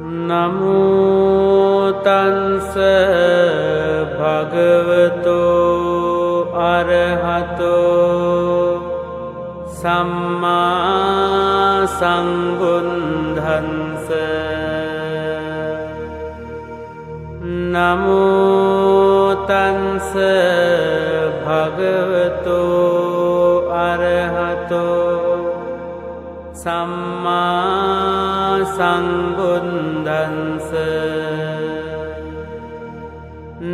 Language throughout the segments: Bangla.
නමෝ තංස භගවතෝ අරහතෝ සම්මා සම්බුද්ධංස නමෝ තංස භගවතෝ අරහතෝ සම්මා සම්බුද්ධංස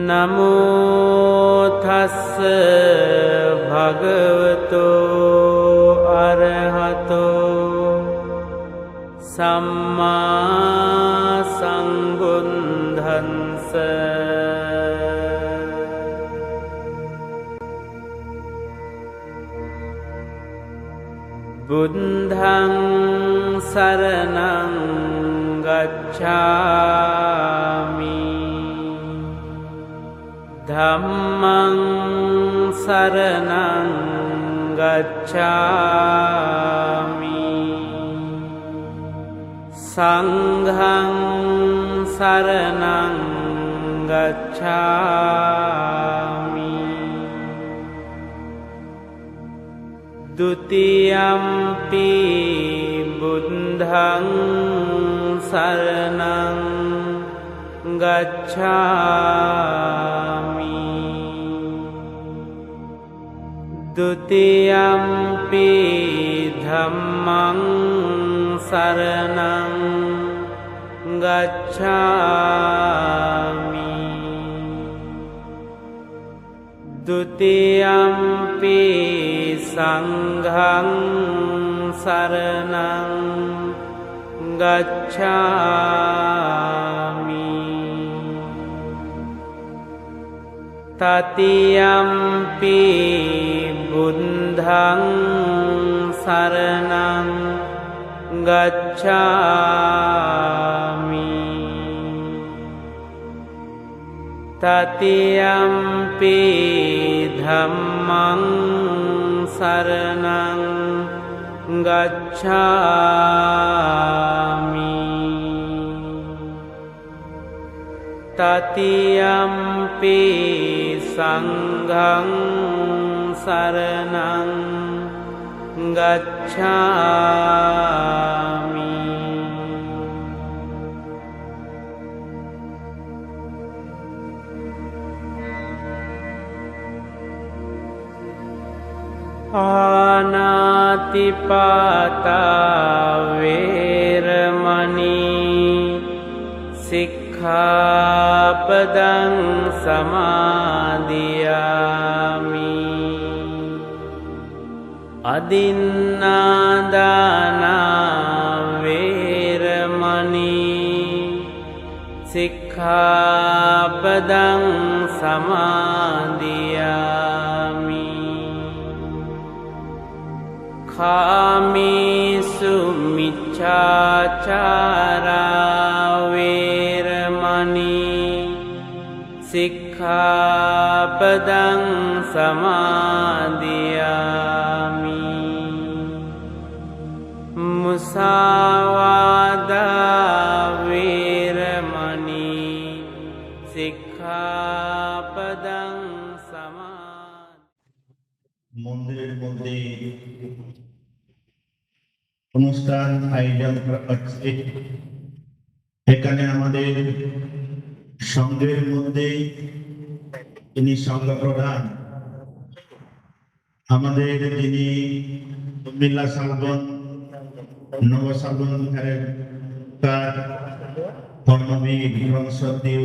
නමෝ තස්ස භගවතෝ අරහතෝ සම්මා සම්බුද්ධංස බුද්ධං සරණං ගච්ඡාමි ධම්මං සරණං ගච්ඡාමි සංඝං සරණං ගච්ඡාමි ဒုတိယံ පි බුද්ධං සරණං ගච්ඡාමි ဒုတိယံ පි ධම්මං සරණං ගච්ඡාමි ဒုတိယံ පි සංඝං සරණං ගච්ඡාමි တတိယံ පි බුද්ධං සරණං ගච්ඡාමි တတိယံ පි ධම්මං සරණං ගච්ඡාමි တတိယံ පි සංඝං සරණං ගච්ඡාමි အာနာတိပါတာဝေရမဏီ සික්ඛාපදං සමාදියාමි อดินนาดานาเวรมณีสิกขาปดังสมาธิยามิคามิสุมิจฉาจาราเวรมณีสิกขาปดังสมาธิยามิมุสาวาทาเวรมณีสิกขาปดังสมาমন্দিরের মধ্যে অনুষ্ঠান আয়োজন করা হচ্ছে। এখানে আমাদের সংঘের মধ্যে ইনি সংঘ প্রধান, আমাদের যিনি মিল্লা সালবন নব সালবন তার ধর্মবীর এবং শ্রদ্ধেয়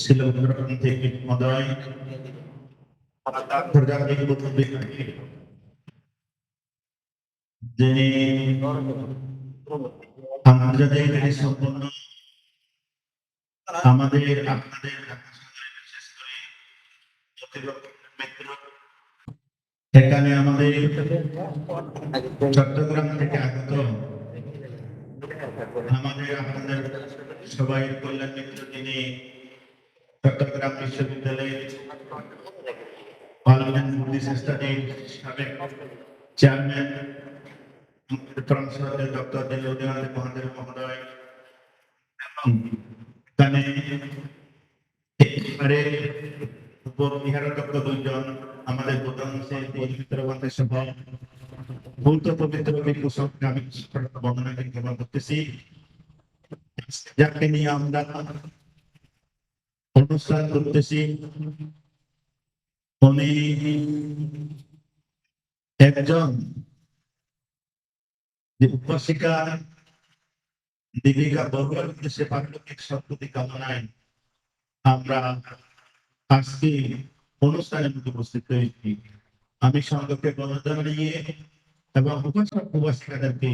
শিলগ্রন্থে মহোদয় আন্তর্জাতিক যিনি আন্তর্জাতিক সম্পন্ন আমাদের আপনাদের বিশেষ করে মিত্র এখানে আমাদের চট্টগ্রাম থেকে আগত আমাদের আপনাদের সবাই কল্যাণ মিত্র যিনি চট্টগ্রাম বিশ্ববিদ্যালয়ের পার্লামেন্ট বুদ্ধিস্ট স্টাডির সাবেক চেয়ারম্যান ডক্টর দিলউদ্দিন মহোদয় এখানে এবারে উপবিহারটক্য দুইজন আমাদের প্রধান পবিত্র বান্ধব সভা ভৌত পবিত্র বিপুষককে আমি বর্ণনা ক্ষমা করতেছি, যাকে নিয়ে আমরা অনুষ্ঠান করতেছি। উনি একজন উপাসিকা দীপিকা বর্মার উদ্দেশ্যে পারলৌকিক সদ্গতি কামনায় আমরা আজকে অনুষ্ঠানে উপস্থিত হয়েছি। আমি সঙ্গকে গণনা নিয়ে এবং উপাসক উপাসিকাদেরকে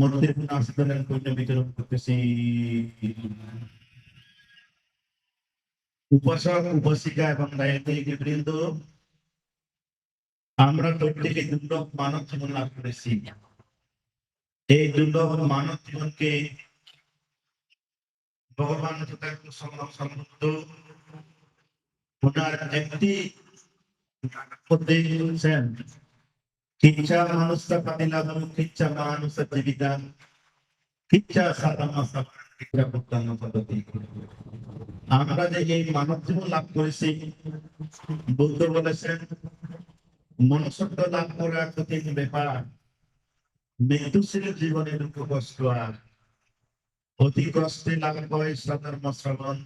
মন্দির আশীর্বাদ পুণ্য বিতরণ করতেছি। উপাসক উপাসিকা এবং দায়িত্ব বৃন্দ, আমরা প্রত্যেকে দুর্লভ মানব জীবন লাভ করেছি। এই দুর্লভ মানব জীবনকে ভগবান সমৃদ্ধ ওনার একটি কিচ্ছা মানুষটা পাতিলাম কিচ্ছা মানুষ জীবিতা কিচ্ছা সাতামাসা কিচ্ছা পুত্তান্ন পদ্ধতি। আমরা যে এই মানব জীবন লাভ করেছি, বুদ্ধ বলেছেন মনুষ্যত্ব লাভ করার কঠিন ব্যাপার, মৃত্যুশীল জীবনে দুঃখ কষ্ট আর অতি কষ্টে লাভ হয় সধর্ম শ্রবণ,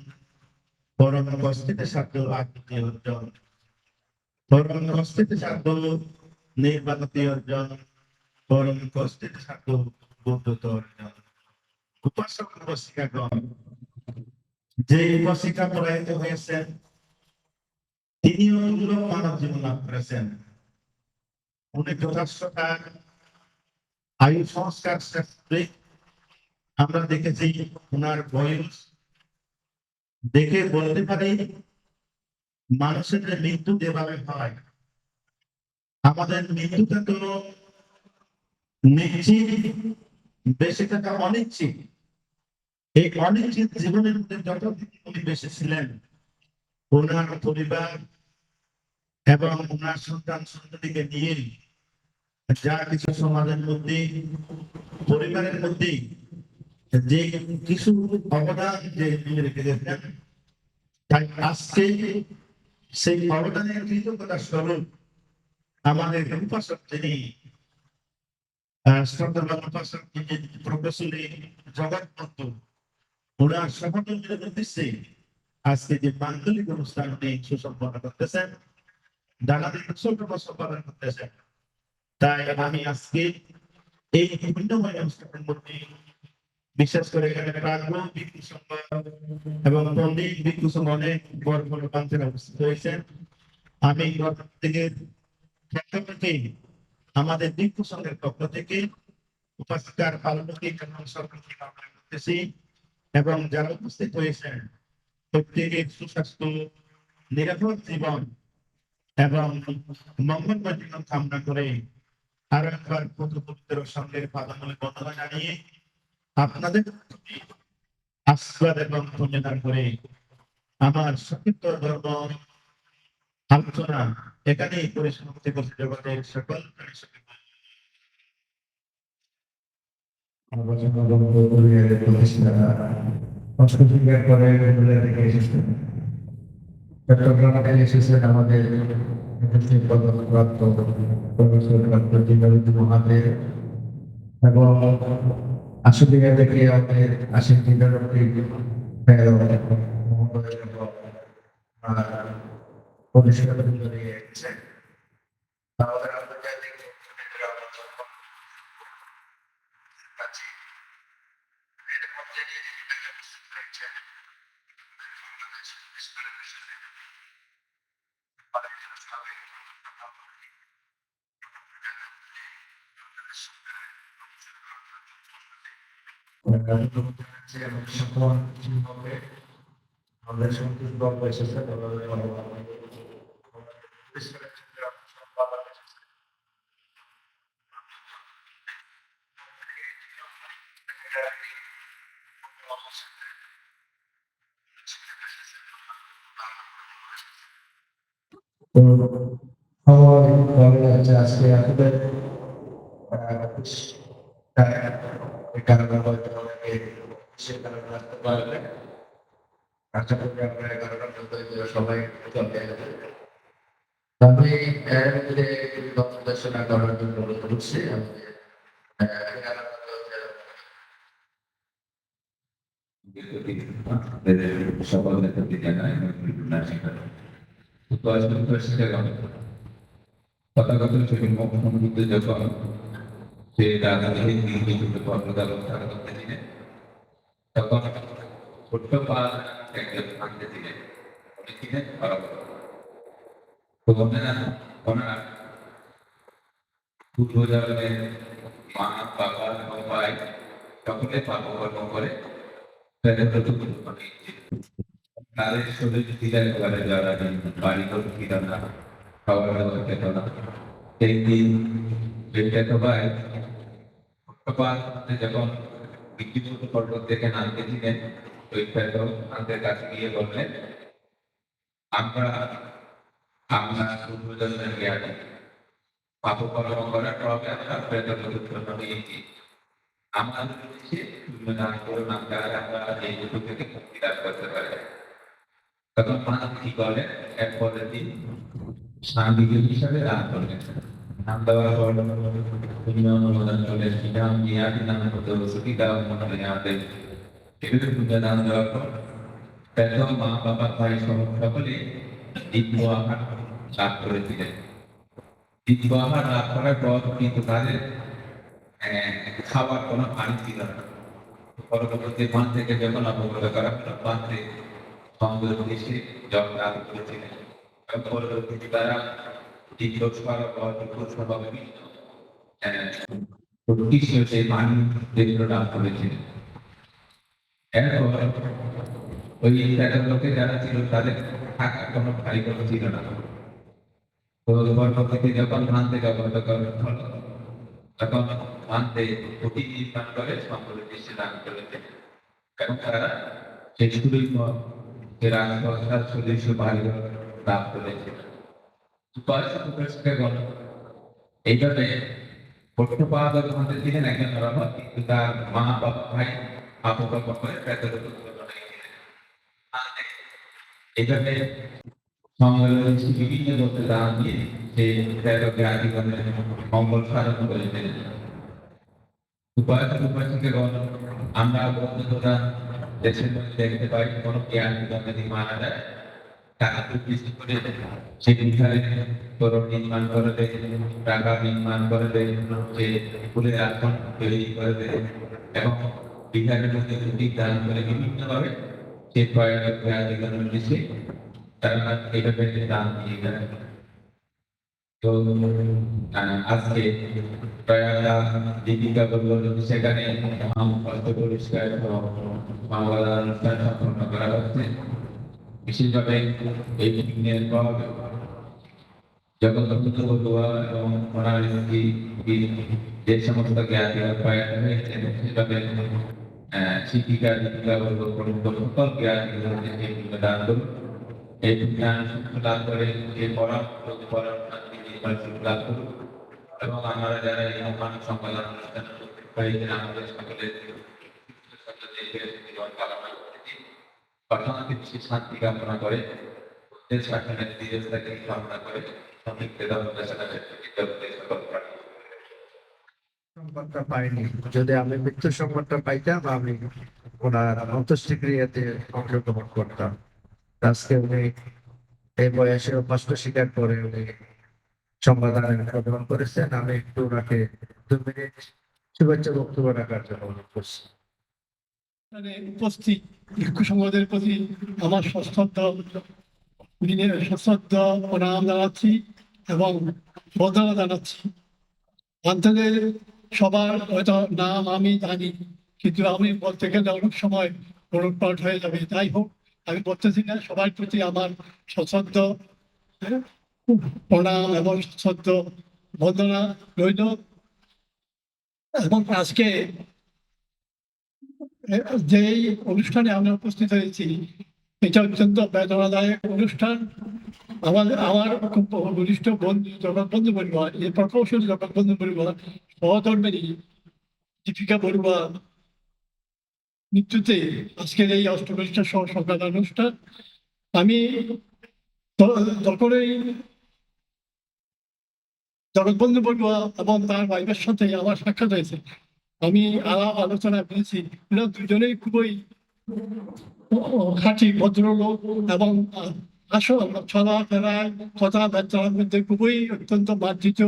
পরম কষ্টেতে সাধ্য আত্মীয় অর্জন, পরম কষ্টেতে সাধ্য নির্বাণতি অর্জন, পরম কষ্টেতে সাধ্য বুদ্ধত্ব অর্জন। উপাসক উপাসিকাগণ, যে উপাসিকা প্রয়াত হয়েছেন তিনিও দুর্লভ মানব জীবন লাভ করেছেন। উনি যথার্থতা আয়ু সংস্কার শাস্ত্রে আমরা দেখেছি ওনার বয়স দেখে বলতে পারি মানুষের যে মৃত্যু যেভাবে হয়, আমাদের মৃত্যুটা তো নিশ্চিত, বেঁচে থাকা অনিশ্চিত। এই অনিশ্চিত জীবনের মধ্যে যতদিন উনি বেঁচে ছিলেন, ওনার পরিবার এবং ওনার সন্তান সন্ততিকে নিয়ে যা কিছু সমাজের মধ্যে পরিবারের মধ্যে যে কিছু অবদান যে রেখে গেছেন, তাই আজকে সেই অবদানের কৃতজ্ঞতা স্বরূপ আমাদের উপাসক যিনি উপাসক যিনি প্রকৌশলী জগৎবন্ধু, ওনার সহযোগিতার উদ্দেশ্যে আজকে যে মাঙ্গলিক অনুষ্ঠানটি সুসম্পন্ন করতেছেন, দানাদি উৎসবটা সম্পাদন করতেছেন। তাই আমি আজকে এই পুণ্যময় অনুষ্ঠানের মধ্যে বিশেষ করে এখানে প্রাঙ্গণ ভিক্ষু সংঘ এবং পণ্ডিত ভিক্ষু সংঘ অনেক বড় বড় প্রান্তের উপস্থিত হয়েছেন। আমি থেকে আমাদের ভিক্ষু সংঘের পক্ষ থেকে উপাসিকার পালনৌকিক এবং সর্বত্রিক কামনা করতেছি এবং যারা উপস্থিত হয়েছেন প্রত্যেকের সুস্বাস্থ্য, নিরাপদ জীবন এবং মঙ্গলময় জীবন কামনা করে আরো একবার পবিত্র সংঘের পাদামূলে বন্দনা জানিয়ে আপনাদের আশীর্বাদ এবং পুণ্যদান করে আমার সংক্ষিপ্ত ধর্ম আলোচনা এখানেই পরিসমাপ্তি করতে জগতের সকল চট্টগ্রামে এসেছেন আমাদের মহাদেব এবং আশুলিয়া থেকে আমাদের আশিক পরিষ্কার নিয়ে এসেছেন। আমাদের আন্তর্জাতিক আমাদের সন্তোষ বাবু এসেছে আজকে আসলে কারণে হয়তো অনেকে সেখানে রাখতে পারলে আশা করি আমরা 11টার মধ্যে সবাই চলে আসবে। আমি এর মধ্যে একটু দর্শনা করার জন্য অনুরোধ করছি। আমাদের সকলের প্রতি জানাই তথাগত মুখ্যমন্ত্রী যখন সে রাজনীতির নির্বাচিত কর্মকর্তা করতে ছিলেন তখন ছোট্ট পাল একজন ভাঙতে ছিলেন উনি ছিলেন তো ওনার পূর্বজন্মের মা বাবা ভাই সকলে পাপকর্ম করে তাদের শরীর ছিলেন একেবারে যারা বাড়ি ঘর ছিল না, খাওয়া দাওয়া খেত না। সেই দিন ভাই যখন বিদ্যুৎ পর্বত থেকে নামতে ছিলেন ওই আমাদের কাছে গিয়ে বললেন, আমরা আপনার পূর্বজন্মের জ্ঞানী পাপকর্ম করার প্রভাবে আমরা প্রেতলোক হয়েছি। আমাদের দেশে দান করুন আমরা এই দুটো থেকে মুক্তি লাভ করতে পারি। তখন মানুষ কি করেন, এক পরের দিন সাংবিধানিক হিসাবে দান করলেন। নাম দেওয়ার পর অনুমোদন করলেন, নাম নিয়ে নাম হতে বসতি দাও মনে আমাদের দান দেওয়ার পর প্রথম মা বাবা ভাই সকলে দিব্য আহার লাভ করেছিলেন। দিব্য আহার লাভ করার পর কিন্তু তাদের খাবার কোনো পানি ছিল না। পরবর্তী পান থেকে যখন অবগত করা হলো পাত্রে সুন্দর দেশে জল লাভ করেছিলেন এবং পরবর্তীতে তারা সেই পানি যেগুলো লাভ করেছিলেন। এরপর ওই লোকে যারা ছিল তাদের থাকার কোনো কারিগর ছিল না। তো পরবর্তীতে যখন ধান থেকে অবগত করা হলো তখন মানতে অতি নির্মাণ করে সম্পদের দৃষ্টি দান করেছে এবং তারা সেই শুরুই যে রাজসংস্থার সদস্য বাড়িঘর লাভ করেছে। এইভাবে পক্ষপাত আমাদের ছিলেন একজন বাবা, কিন্তু তার মা বাবা ভাই আপকর্ম করে এইভাবে বিভিন্ন করতে দান দিয়ে সেই প্রেরককে আজীবনের মঙ্গল সাধন করেছিলেন। আমরা বন্ধুরা দেশের মধ্যে দেখতে পাই কোন জ্ঞান যদি মারা যায় টাকা বৃষ্টি করে সেই বিহারে তোরণ নির্মাণ করে দেয়, টাকা নির্মাণ করে দেয়, যে ফুলের আসন তৈরি করে দেয় এবং বিহারের মধ্যে দুটি দান করে বিভিন্নভাবে সেই প্রয়াগের দেশে তারা এইভাবে দান দিয়ে দেয়। তো আজকে প্রয়াগা দীপিকা বলল সেখানে পরিষ্কার মামলা অনুষ্ঠান সম্পন্ন করা হচ্ছে। বিশেষভাবে এই দিনের পর জগন্নাথ বড়ুয়া এবং ওনার যে সমস্ত জ্ঞান প্রয়াত হয়েছে সেভাবে শিক্ষিকা দীপিকা বলব সকল জ্ঞান দান করুন। এই জ্ঞান লাভ করে এই লাভ করুন এবং আমরা যারা এই মানব সম্মেলন অনুষ্ঠান আমাদের সকলের অর্থনৈতিক শান্তি কামনা করে দেশ শাসনের দীর্ঘস্থায়ী কামনা করে সংবাদটা পাইনি। যদি আমি মৃত্যুর সংবাদটা পাইতাম আমি ওনার অন্ত্যেষ্টিক্রিয়াতে অংশগ্রহণ করতাম। আজকে উনি এই বয়সে কষ্ট স্বীকার করে উনি সংবাদ অংশগ্রহণ করেছেন। আমি একটু ওনাকে 2 মিনিট শুভেচ্ছা বক্তব্য রাখার জন্য অনুরোধ করছি। উপস্থিত ভিক্ষু সমাজের প্রতি আমার সশ্রদ্ধ প্রণাম জানাচ্ছি এবং শ্রদ্ধা জানাচ্ছি। অন্তরের সবার হয়তো নাম আমি জানি, কিন্তু আমি বলতে গেলে অনেক সময় পাল্ট হয়ে যাবে। যাই হোক, আমি বলতেছি না, সবার প্রতি আমার সশ্রদ্ধ প্রণাম এবং সশ্রদ্ধ বন্দনা রইল। এবং আজকে যেই অনুষ্ঠানে আমরা উপস্থিত হয়েছি এটা অত্যন্ত বেদনাদায়ক অনুষ্ঠান। আমার খুব ঘনিষ্ঠ বন্ধু জগৎবন্ধু পরিবার, এই প্রকৌশলী জগৎবন্ধু পরিবার সহধর্মেরই দীপিকা বড়ুয়া মৃত্যুতে আজকের এই অষ্টপ্রতিষ্ঠা সহ সরকার অনুষ্ঠান। আমি যখনই জগৎবন্ধু বড়ুয়া এবং তার ওয়াইফের সাথে আমার সাক্ষাৎ হয়েছে, আমি আলাপ আলোচনা করেছি, এরা দুজনেই খুবই খাঁটি ভদ্রলোক এবং আসল চলাফেরায় কথাবার্তার মধ্যে খুবই অত্যন্ত মার্জিত,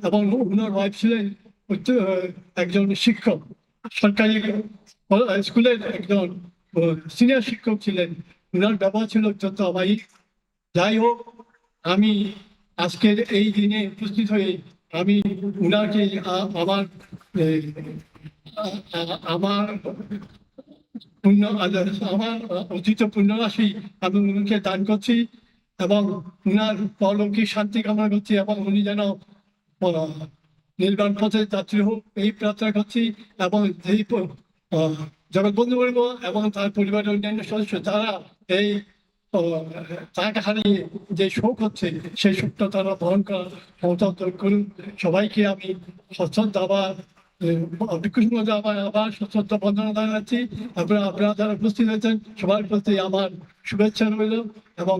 এবং ওনার ওয়াইফ ছিলেন একজন শিক্ষক, সরকারি স্কুলের একজন সিনিয়র শিক্ষক ছিলেন। ওনার ব্যবহার ছিল অত্যন্ত অবাহিক। যাই হোক, আমি আজকের এই দিনে উপস্থিত হয়ে আমি উনাকে আমার আমার আমার অর্জিত পুণ্যরাশি আমি উনাকে দান করছি, এবং উনার পরলৌকিক শান্তি কামনা করছি, এবং উনি যেন নির্বাণ পথে যাত্রী হোক এই প্রার্থনা করছি। এবং যেই জগৎবন্ধু বর্গ এবং তার পরিবারের অন্যান্য সদস্য যারা এই তাকে হারিয়ে যে শোক হচ্ছে, সেই শোকটা তারা বহন করার ক্ষমতা অর্জন করুন। সবাইকে আমি সশ্রদ্ধ আবার আবার সশ্রদ্ধ বন্দনা জানাচ্ছি। আপনারা যারা উপস্থিত হয়েছেন সবার প্রতি আমার শুভেচ্ছা রইল, এবং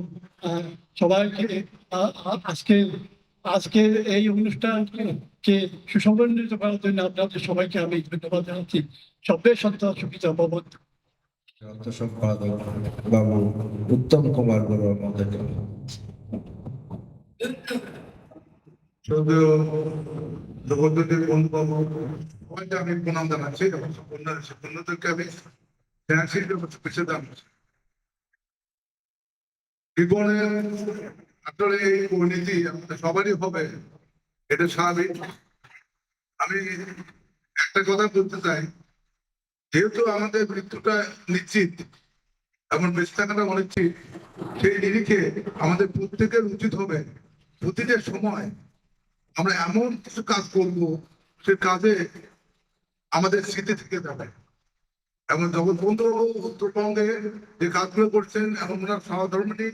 সবাইকে আজকে এই অনুষ্ঠানকে সুসংগঠিত করার জন্য আপনাদের সবাইকে আমি ধন্যবাদ জানাচ্ছি। সব্যে সন্তা সুখিতা ভবন্তু। অর্থ সম্পাদক বাবু উত্তম কুমার বড়ুয়া মহোদয়। জগদ্দীপ বন্ধুবাবু সবাইকে আমি প্রণাম জানাচ্ছি এবং বন্ধুদেরকে আমি পিছিয়ে জানাচ্ছি। জীবনে আসলে এই পরিণতি আমাদের সবারই হবে, এটা স্বাভাবিক। আমি একটা কথা বলতে চাই, যেহেতু আমাদের মৃত্যুটা নিশ্চিত এবং বেঁচে থাকাটা অনিশ্চিত, সেই নিরিখে আমাদের প্রত্যেকের উচিত হবে প্রতিটা সময় আমরা এমন কিছু কাজ করব সে কাজে আমাদের স্মৃতি থেকে যাবে। এবং জগৎবন্ধু উত্তরবঙ্গে যে কাজগুলো করছেন এবং ওনার সহধর্মিনী,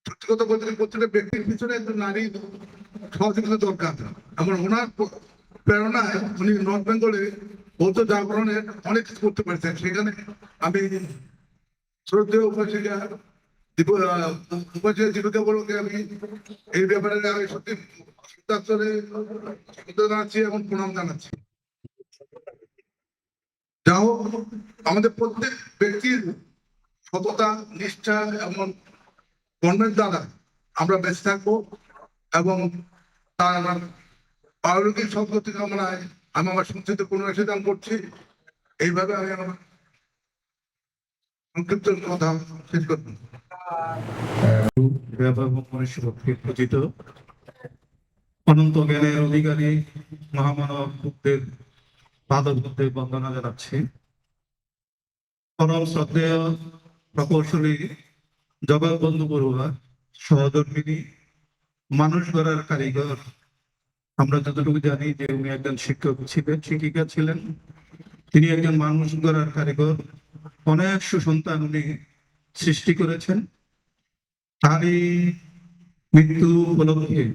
সত্যি কথা বলতে প্রত্যেকটা ব্যক্তির পিছনে একজন নারী সহযোগিতা দরকার। এবং ওনার প্রেরণায় উনি নর্থ বেঙ্গলে বৌদ্ধ জাগরণের অনেক কিছু করতে পারছেন। সেখানে আমি শ্রদ্ধেয় উপাসিকা জীবিকা বলকে আমি এই ব্যাপারে আমি সত্যি জানাচ্ছি এবং প্রণাম জানাচ্ছি। যা হোক, আমাদের প্রত্যেক ব্যক্তির সততা, নিষ্ঠা এবং কর্মের দ্বারা আমরা বেঁচে থাকবো, এবং তার আমার পারলৌকিক সদ্গতি কামনায় আমি আমার সঞ্চিত পুনরাশি দান করছি। এইভাবে আমি আমার সংক্ষিপ্ত কথা শেষ করব। পূজিত অনন্ত জ্ঞানের অধিকারী মহামানব বুদ্ধের পাদবদ্ধে বন্দনা জানাচ্ছি। পরম শ্রদ্ধেয় প্রকৌশলী জগৎবন্ধু বড়ুয়া, সহধর্মিনী, মানুষ গড়ার কারিগর। আমরা যতটুকু জানি যে উনি একজন শিক্ষক ছিলেন, শিক্ষিকা ছিলেন, তিনি একজন মানুষ গড়ার কারিগর। অনেক সুসন্তান উনি সৃষ্টি করেছেন। তারই মৃত্যু উপলক্ষে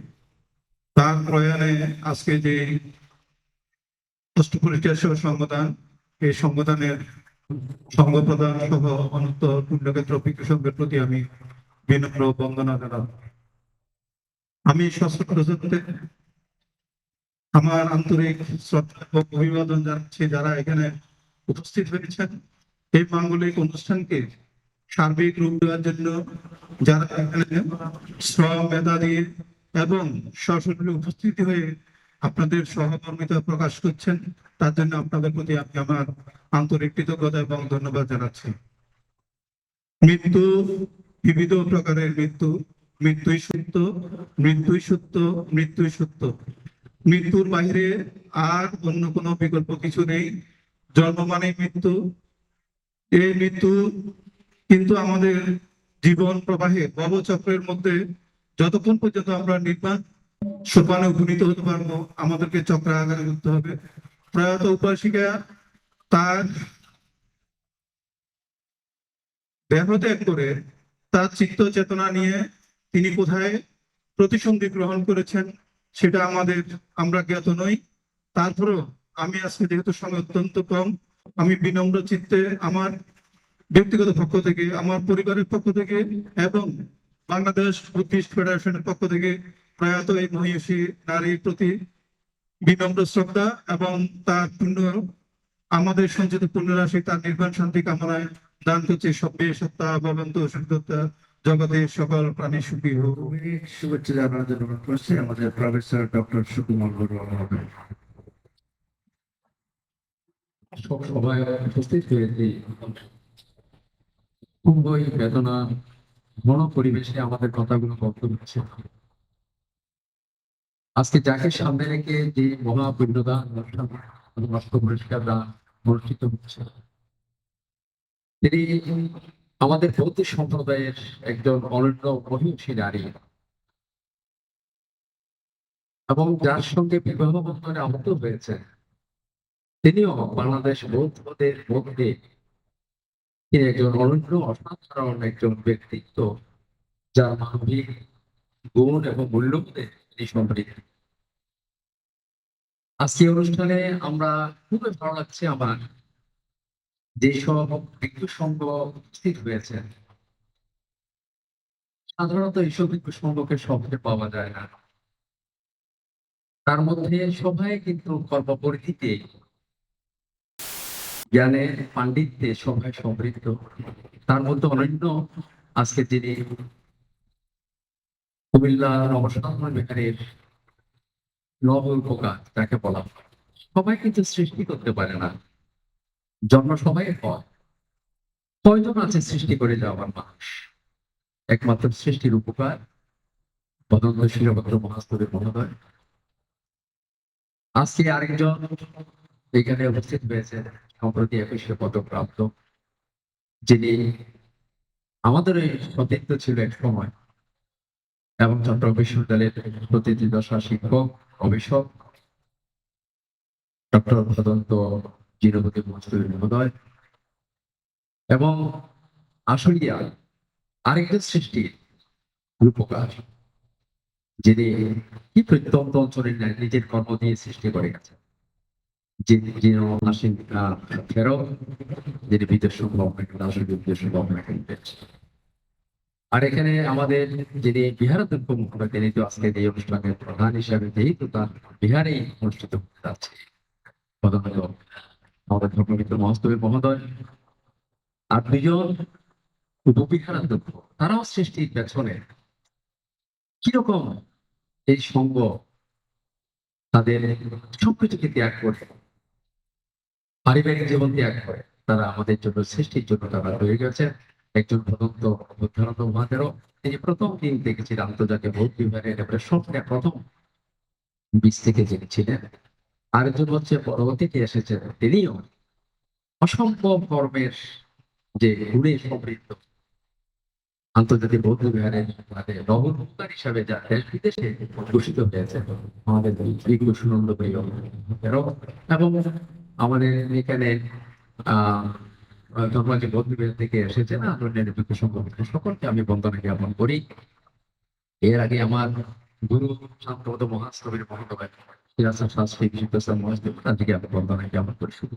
তার প্রয়াণে আজকে যে অষ্টপ্রতিষ্ঠা সংগঠন, এই সংগঠনের সংঘ প্রধান সহ অনন্ত পুণ্যক্ষেত্র ভিক্ষু সংঘের প্রতি আমি বিনম্র বন্দনা জানাব। আমি সশ্রদ্ধ আমার আন্তরিক শ্রদ্ধা ও অভিবাদন জানাচ্ছি যারা এখানে উপস্থিত হয়েছেন এই মাঙ্গলিক অনুষ্ঠানকে সার্বিক রূপ দেওয়ার জন্য, যারা এখানে শ্রম মেধা দিয়ে এবং সশরীরে উপস্থিতি হয়ে আপনাদের সহকর্মিতা প্রকাশ করছেন, তার জন্য আপনাদের প্রতি আমি আমার আন্তরিক কৃতজ্ঞতা এবং ধন্যবাদ জানাচ্ছি। মৃত্যু বিবিধ প্রকারের মৃত্যু, মৃত্যুই সত্য, মৃত্যুই সত্য, মৃত্যুই সত্য। মৃত্যুর বাইরে আর অন্য কোনো বিকল্প কিছু নেই। জন্ম মানে মৃত্যু। এই মৃত্যু কিন্তু আমাদের জীবন প্রবাহে ভবচক্রের মধ্যে যতক্ষণ পর্যন্ত আমরা নির্বাণ সোপানে উপনীত হতে পারবো, আমাদেরকে চক্রাকারে করতে হবে। প্রয়াত উপাসিকা তার দেহ ত্যাগ করে তার চিত্ত চেতনা নিয়ে তিনি কোথায় প্রতিসন্ধি গ্রহণ করেছেন সেটা আমরা জ্ঞাত নই। তারপরেও আমি আজকে যেহেতু সময় অত্যন্ত কম, আমি বিনম্র চিত্তে আমার ব্যক্তিগত পক্ষ থেকে, আমার পরিবারের পক্ষ থেকে এবং বাংলাদেশ বুদ্ধিস্ট ফেডারেশনের পক্ষ থেকে প্রয়াত এই মহিষী নারীর প্রতি বিনম্র শ্রদ্ধা এবং তার পুণ্য, আমাদের সঞ্চিত পুণ্যরাশি তার নির্বাণ শান্তি কামনায় দান করছি। সব্যে সত্তা ভবন্তু সুখদত্তা, জগতের সকল প্রাণী সুখী হোক। শুভেচ্ছা জানানোর জন্য অনুরোধ করছি আমাদের প্রফেসর ডক্টর সুকুমার বড়ুয়া মহোদয়। সবাই উপস্থিত হয়েছি খুবই বেদনা ঘন পরিবেশে আমাদের কথাগুলো বলতে হচ্ছে। আজকে যাকে সামনে রেখে যে মহাপুণ্যদান অনুষ্ঠান রক্ত পরিষ্কার দান অনুষ্ঠিত হচ্ছে, তিনি আমাদের বৌদ্ধ সম্প্রদায়ের একজন অনন্য মহিষী নারী এবং যার সঙ্গে বিবাহ বন্ধনে আবদ্ধ হয়েছে, তিনিও বাংলাদেশ বৌদ্ধদের মধ্যে তিনি একজন অনন্য অসাধারণ একজন ব্যক্তিত্ব, যার মানবিক গুণ এবং মূল্যবোধে তিনি সমৃদ্ধ। আজকে অনুষ্ঠানে আমরা খুবই ভালো লাগছে আমার যেসব ভিক্ষু সংঘ উপস্থিত হয়েছে। সাধারণত এইসব ভিক্ষু সংঘকে শহরে পাওয়া যায় না, তার মধ্যে সবাই কিন্তু কর্মপরিধিতে জ্ঞানে পাণ্ডিত্যে সবাই সমৃদ্ধ। তার মধ্যে অনন্য আজকে যিনি কুমিল্লা নবসাধারণ বিহারের নবল প্রকাশ যাকে বলা হয়, সবাই কিন্তু সৃষ্টি করতে পারে না, জন্ম সবাই হয়। কয়জন আছে সৃষ্টি করে যাওয়ার মানুষ? একমাত্র সৃষ্টির উপকার বদন্ত শিলভদ্র মহাস্তরের মহোদয়। আজকে আরেকজন এখানে উপস্থিত হয়েছে, সম্প্রতি 21শে পদক প্রাপ্ত, যিনি আমাদের এই সতীর্থ ছিল এক সময় এবং চট্টগ্রাম বিশ্ববিদ্যালয়ের প্রতিটি দশা শিক্ষক গবেষক ডক্টর ভদন্ত জিনপতি মহোদয়। এবং আশুলিয়া আরেকটা সৃষ্টি রূপকার, যিনি কি প্রত্যন্ত অঞ্চলের নিজের কর্ম দিয়ে সৃষ্টি করে গেছে, যিনি ফেরত, যিনি বিদেশ আর এখানে আমাদের যিনি বিহারাধ্যক্ষ মহোদয়, তিনি তো আজকে এই অনুষ্ঠানের প্রধান হিসাবে, যেহেতু তার বিহারেই অনুষ্ঠিত হতে যাচ্ছে, প্রধানত আমাদের ধর্মমিত্র মহাস্তবী মহোদয়। আর দুজন উপবিহারাধ্যক্ষ, তারাও সৃষ্টির পেছনে কিরকম এই সঙ্গ তাদের সবকিছুকে ত্যাগ করে, পারিবারিক জীবন ত্যাগ করে তারা আমাদের জন্য সৃষ্টির জন্য তারা তৈরি গেছে। একজন প্রদত্ত বুদ্ধানন্দ মহাদেরও, তিনি প্রথম দিন দেখেছিলেন আন্তর্জাতিক বৌদ্ধ বিহারের সবটা প্রথম বীজ থেকে যিনি ছিলেন। আরেকজন হচ্ছে পরবর্তীতে এসেছেন, তিনিও অসংখ্য কর্মের যে গুণে সমৃদ্ধ, আন্তর্জাতিক বৌদ্ধ বিহারের নবরূপকার হিসাবে যা দেশ বিদেশে ঘোষিত হয়েছে আমাদের সুনন্দ প্রিয়। এবং আমাদের এখানে ধর্মাজি বৌদ্ধ বিহার থেকে এসেছেন আন্দোলনের ভিক্ষু সংঘ সকলকে আমি বন্দনা জ্ঞাপন করি। এর আগে আমার গুরু শান্তপদ মহাস্তবীর মহোদয় সিরাজা শাস্ত্রী বিশুদ্ধ মহাস্তব, তাদেরকে আমি বন্দনা জ্ঞাপন করি। শুধু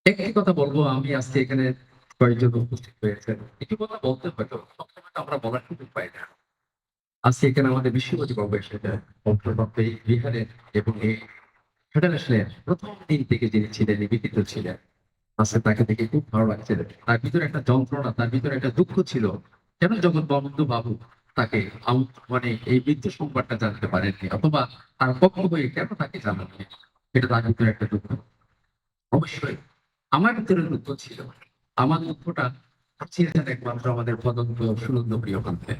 একটি কথা বলবো, আমি আজকে এখানে কয়েকজন উপস্থিত হয়েছেন, একটি কথা বলতে হয়তো সবসময় আমরা বলার সুযোগ পাই না। আজকে এখানে আমাদের বিশ্বপতি বাবু এসেছে বিহারের এবং এই ফেডারেশনের প্রথম দিন থেকে যিনি ছিলেন, নিবেদিত ছিলেন। আজকে তাকে দেখে খুব ভালো লাগছে। তার ভিতরে একটা যন্ত্রণা, তার ভিতরে একটা দুঃখ ছিল, কেন জগৎবন্ধু বাবু তাকে মানে এই মৃত্যু সংবাদটা জানতে পারেননি, অথবা তার পক্ষ হয়ে কেন তাকে জানাননি, এটা তার ভিতরে একটা দুঃখ। অবশ্যই আমার ভিতরে দুঃখ ছিল, আমার দুঃখটা ছিলেন একমাত্র আমাদের ভদন্ত সুনন্দ প্রিয় কান্তে।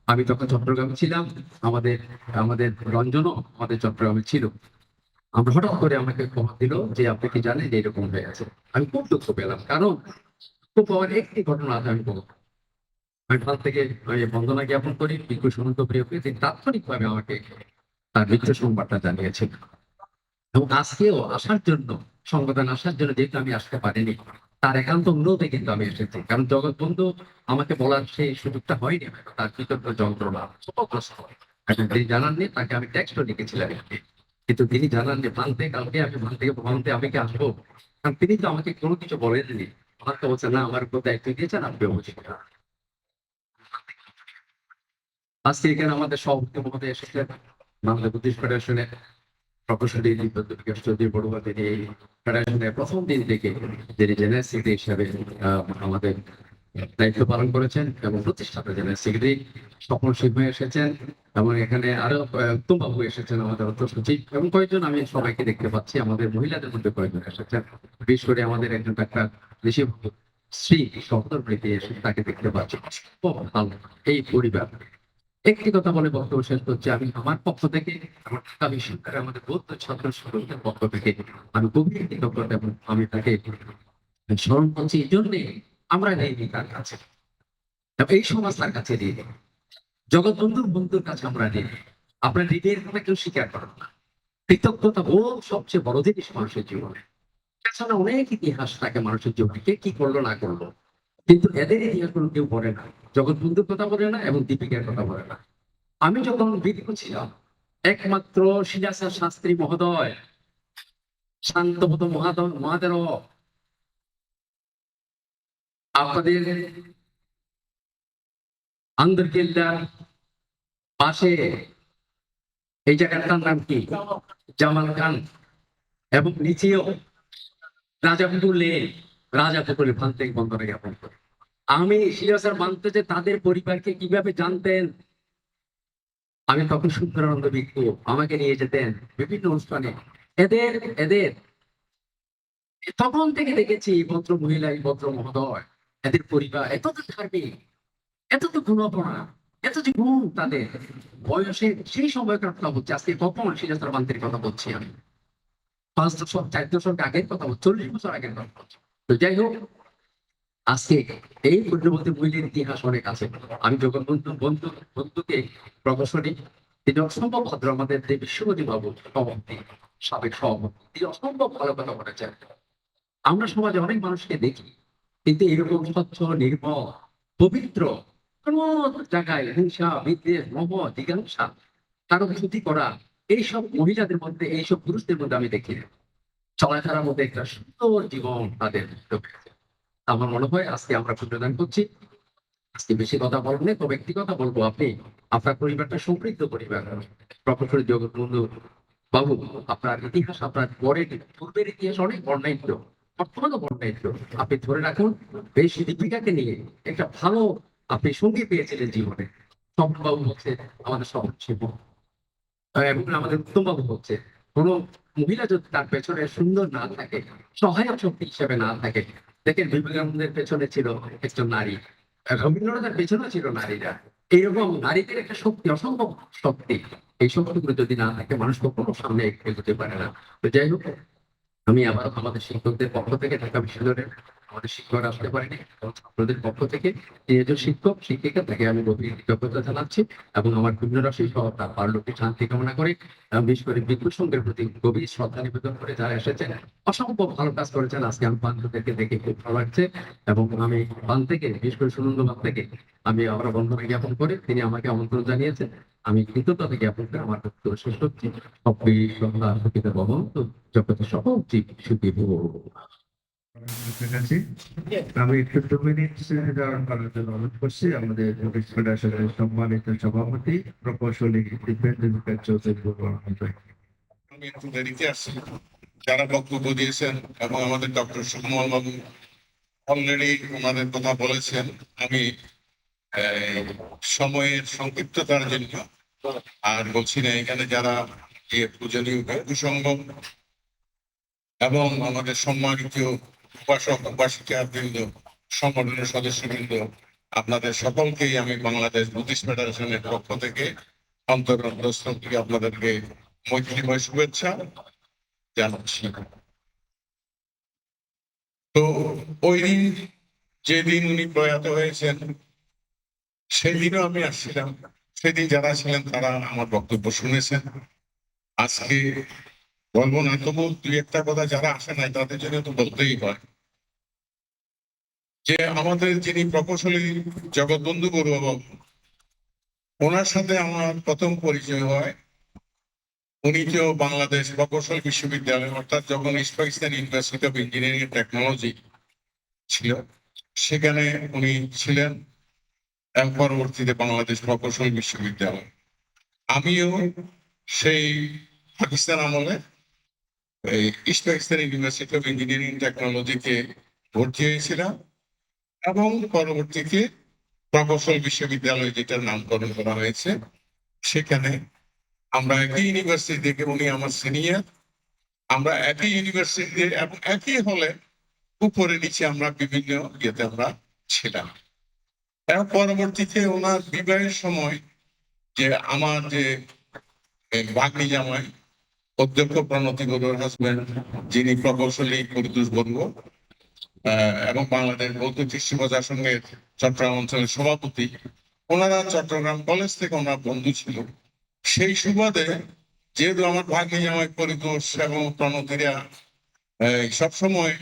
আমি তখন চট্টগ্রামে ছিলাম, আমাদের রঞ্জনও আমাদের চট্টগ্রামে ছিল। আমরা হঠাৎ করে আমাকে খবর দিল যে আপনি কি জানেন এরকম হয়ে আছে। আমি খুব দুঃখ পেলাম, কারণ খুব আমার একটি ঘটনা আছে আমি বলবো। আমি ভারত থেকে বন্দনা জ্ঞাপন করি ভিক্ষু সুনন্দ প্রিয়কে, তিনি তাৎক্ষণিকভাবে আমাকে তার মৃত্যু সংবাদটা জানিয়েছেন। এবং আজকেও আসার জন্য, সংবাদদান আসার জন্য, যেহেতু আমি আসতে পারিনি, তার একান্ত অনুরোধে কিন্তু আমি এসেছি। কারণ জগৎবন্ধু আমাকে বলার সেই সুযোগটা হয়নি, তার ভিতর যন্ত্রণা ছোটগ্রস্ত, তিনি জানাননি। তাকে আমি টেক্সটও লিখেছিলাম, কিন্তু তিনি জানান যে ভান্তে কালকে আমি ভান্তে আমি কি আসবো, কারণ তিনি তো আমাকে কোনো কিছু বলেননি। আমাকে বলছে না, আমার উপর দায়িত্ব দিয়েছেন, আপনি অবশ্যই যান। আজকে এখানে আমাদের সভাপতি মহোদয় এসেছেন, বাংলা বুদ্ধিস্ট ফেডারেশনের প্রকৌশলী বিকাশ চৌধুরী বড়ুয়া, তিনি এই ফেডারেশনের প্রথম দিন থেকে যিনি জেনারেল সেক্রেটারি হিসাবে আমাদের দায়িত্ব পালন করেছেন, এবং প্রতিষ্ঠাতা জেনারেল সেক্রেটারি স্বপ্ন সিংহ এসেছেন, এবং এখানে আরো উত্তম বাবু এসেছেন, আমাদের অর্থ সচিব, এবং কয়েকজন আমি সবাইকে দেখতে পাচ্ছি। আমাদের মহিলাদের মধ্যে কয়েকজন এসেছেন, বিশেষ করে আমাদের একজন ডাক্তার ঋষি শ্রী সহদর প্রীতি এসে তাকে দেখতে পাচ্ছি। খুব ভালো এই পরিবার। একটি কথা বলে বক্তব্য শেষ করছি, আমি আমার পক্ষ থেকে, আমার ঢাকা বিশ্ববিদ্যালয়ের আমাদের বৌদ্ধ ছাত্র সংগঠনের পক্ষ থেকে আমি গভীর কৃতজ্ঞতা এবং আমি তাকে স্মরণ করছি। এই জন্যে আমরা নেই তার কাছে, এই সমাজ তার কাছে নেই, জগৎ বন্ধুর কাছে আমরা নেই। আপনার ঋণের কথা কেউ স্বীকার করেন না। কৃতজ্ঞতা বোধ সবচেয়ে বড় জিনিস মানুষের জীবনে। এছাড়া অনেক ইতিহাস থাকে মানুষের জীবনে, কে কি করলো না করলো, কিন্তু এদের ইতিহাসগুলো কেউ বলে না। জগৎ বন্ধুর কথা বলে না এবং দীপিকার কথা বলে না। আমি যখন বিজ্ঞ ছিলাম, একমাত্র শিলাসা শাস্ত্রী মহোদয়, শান্তপত মহাদেব, আপনাদের আন্দরকেল্লার পাশে এই জায়গাটার নাম কি, জামাল খান, এবং নিচেও রাজাপুকুর লেন, রাজাপুকুরে ভান্তে বন্দরে জ্ঞাপন করে। আমি শিলাসার মানতে যে তাদের পরিবারকে কিভাবে জানতেন, আমি তখন সুন্দরানন্দ বিজ্ঞ আমাকে নিয়ে যেতেন বিভিন্ন অনুষ্ঠানে। এদের এদের তখন থেকে দেখেছি ভদ্র মহিলা, ভদ্র মহোদয়, এদের পরিবার এত তো ধার্মিক, এত তো গুণপনা, এত যে গুণ তাদের বয়সে, সেই সময়কার কথা বলছি। আজকে কখন শিলাসার মান্তের কথা বলছি আমি, 5 দশক 4 দশক আগের কথা বলছি, 40 বছর আগের কথা বলছি। তো যাই হোক, আজকে এই পুণ্যবতী মহিলার ইতিহাস অনেক আছে। আমি যখন বন্ধুকে প্রকৌশলী, তিনি অসম্ভব ভদ্র, আমাদের যে বিশ্বপতি বাবু সভাপতি, সাবেক সভাপতি, তিনি অসম্ভব ভালো কথা বলেছেন। আমরা সমাজে অনেক মানুষকে দেখি, কিন্তু এরকম স্বচ্ছ, নির্মল, পবিত্র, কোন জায়গায় হিংসা, বিদ্বেষ, মোহ, জিজ্ঞাসা, কারো ক্ষতি করা, এইসব মহিলাদের মধ্যে, এইসব পুরুষদের মধ্যে আমি দেখি না। চলাফেরার মধ্যে একটা সুন্দর জীবন তাদের রয়েছে। আমার মনে হয় আজকে আমরা প্রদান করছি। আজকে বেশি কথা বলবো না, তো ব্যক্তি কথা বলবো। আপনি আপনার পরিবারটা সমৃদ্ধ পরিবার, প্রকৌশলী জগৎবন্ধু বাবু, আপনার ইতিহাস, আপনার পূর্বের ইতিহাস অনেক বর্ণাঢ্য, বর্তমানও বর্ণাঢ্য। আপনি ধরে রাখুন, বেশ দীপিকাকে নিয়ে একটা ভালো আপনি সঙ্গী পেয়েছিলেন জীবনে। স্বপ্নবাবু হচ্ছে আমাদের সহশিব, এবং আমাদের উত্তম বাবু হচ্ছে, কোন মহিলা যদি তার পেছনে সুন্দর না থাকে, সহায়ক শক্তি হিসেবে না থাকে। দেখেন বিবেকানন্দের পেছনে ছিল একজন নারী, রবীন্দ্রনাথের পেছনে ছিল নারীরা। এইরকম নারীদের একটা শক্তি, অসম্ভব শক্তি, এই শক্তিগুলো যদি না থাকে, মানুষ কখনো সামনে এগোতে পারে না। তো যাই হোক, আমি আবার আমাদের শিক্ষকদের পক্ষ থেকে, ঢাকা বিশ্ববিদ্যালয়ের আমাদের শিক্ষকরা আসতে পারেনি, ছাত্রদের পক্ষ থেকে একজন শিক্ষক শিক্ষিকা, তাকে আমি গভীর কৃতজ্ঞতা জানাচ্ছি, এবং আমার পুণ্যরাশি সহ তার পারলৌকিক শান্তি কামনা করে, বিশেষ করে বিদ্যুৎ সংঘের প্রতি গভীর শ্রদ্ধা নিবেদন করে যারা এসেছেন, অসম্ভব ভালো কাজ করেছেন। আজকে আমি বান্ধবদেরকে দেখে খুব ভালো লাগছে, এবং আমি বান থেকে, বিশেষ করে সুনন্দবাদ থেকে আমি আমরা বন্ধনে জ্ঞাপন করে, তিনি আমাকে আমন্ত্রণ জানিয়েছেন, আমি কৃতজ্ঞতা জ্ঞাপন করে আমার বক্তব্য শেষ করছি। সবই সন্ধ্যা সুখীতে ভবন্ত, জগতের সকল জীব সুখী ভব। কাছাকাছি আমি একটু 2 মিনিট করার জন্য অনুরোধ করছি আমাদের বুদ্ধিস্ট ফেডারেশনের সম্মানিত সভাপতি প্রকৌশলী দীপেন্দ্র বিকাশ চৌধুরী বড়ুয়া। আমি একটু দেরিতে আসছি, যারা বক্তব্য দিয়েছেন এবং আমাদের ডক্টর সুমন বাবু অলরেডি ওনাদের কথা বলেছেন। আমি সময়ের সংক্ষিপ্ততার জন্য আর বলছি না। এখানে যারা পূজনীয় বন্ধু সংঘ এবং আমাদের সম্মানিত উপাসক উপাসিকা বৃন্দ, সংগঠনের সদস্যবৃন্দ, আপনাদের সকলকেই আমি বাংলাদেশ বুদ্ধিস্ট ফেডারেশনের পক্ষ থেকে অন্তরস্থল থেকে আপনাদেরকে মৈত্রীময় শুভেচ্ছা জানাচ্ছি। তো ওই দিন, যেদিন উনি প্রয়াত হয়েছেন, সেদিনও আমি আসছিলাম। সেদিন যারা ছিলেন তারা আমার বক্তব্য শুনেছেন। আজকে বলবো না, তবু 2-1টা কথা যারা আসে নাই তাদের জন্য তো বলতেই হয় যে আমাদের যিনি প্রকৌশলী জগৎবন্ধু বড়ুয়া বাবু, ওনার সাথে আমার প্রথম পরিচয় হয় উনি তো বাংলাদেশ প্রকৌশল বিশ্ববিদ্যালয় অর্থাৎ যখন East Pakistan University of Engineering and Technology ছিল সেখানে উনি ছিলেন এবং পরবর্তীতে বাংলাদেশ প্রকৌশল বিশ্ববিদ্যালয়। আমিও সেই পাকিস্তান আমলে এই east Pakistan University of engineering টেকনোলজিতে ভর্তি হয়েছিলাম এবং পরবর্তীতে প্রকৌশল বিশ্ববিদ্যালয় যেটার নামকরণ করা হয়েছে সেখানে আমরা একই ইউনিভার্সিটি থেকে, উনি আমার সিনিয়র, আমরা একই ইউনিভার্সিটিতে এবং একই হলে উপরে নিচে আমরা বিভিন্ন ইয়েতে আমরা ছিলাম। এবং পরবর্তীতে ওনার বিবাহের সময় যে আমার যে ভাগ্নি জামাই অধ্যক্ষ প্রণতি বড়ুয়ার হাজবেন্ড, যিনি প্রকৌশলী পরিতোষ বড়ুয়া এবং বাংলাদেশ বৌদ্ধ কৃষি প্রচার সংঘের চট্টগ্রাম অঞ্চলের সভাপতি, ওনারা চট্টগ্রাম কলেজ থেকে ওনার বন্ধু ছিল। সেই সুবাদে যেহেতু আমার ভাগ্নি জামাই পরিতোষ এবং প্রণতিরা সবসময়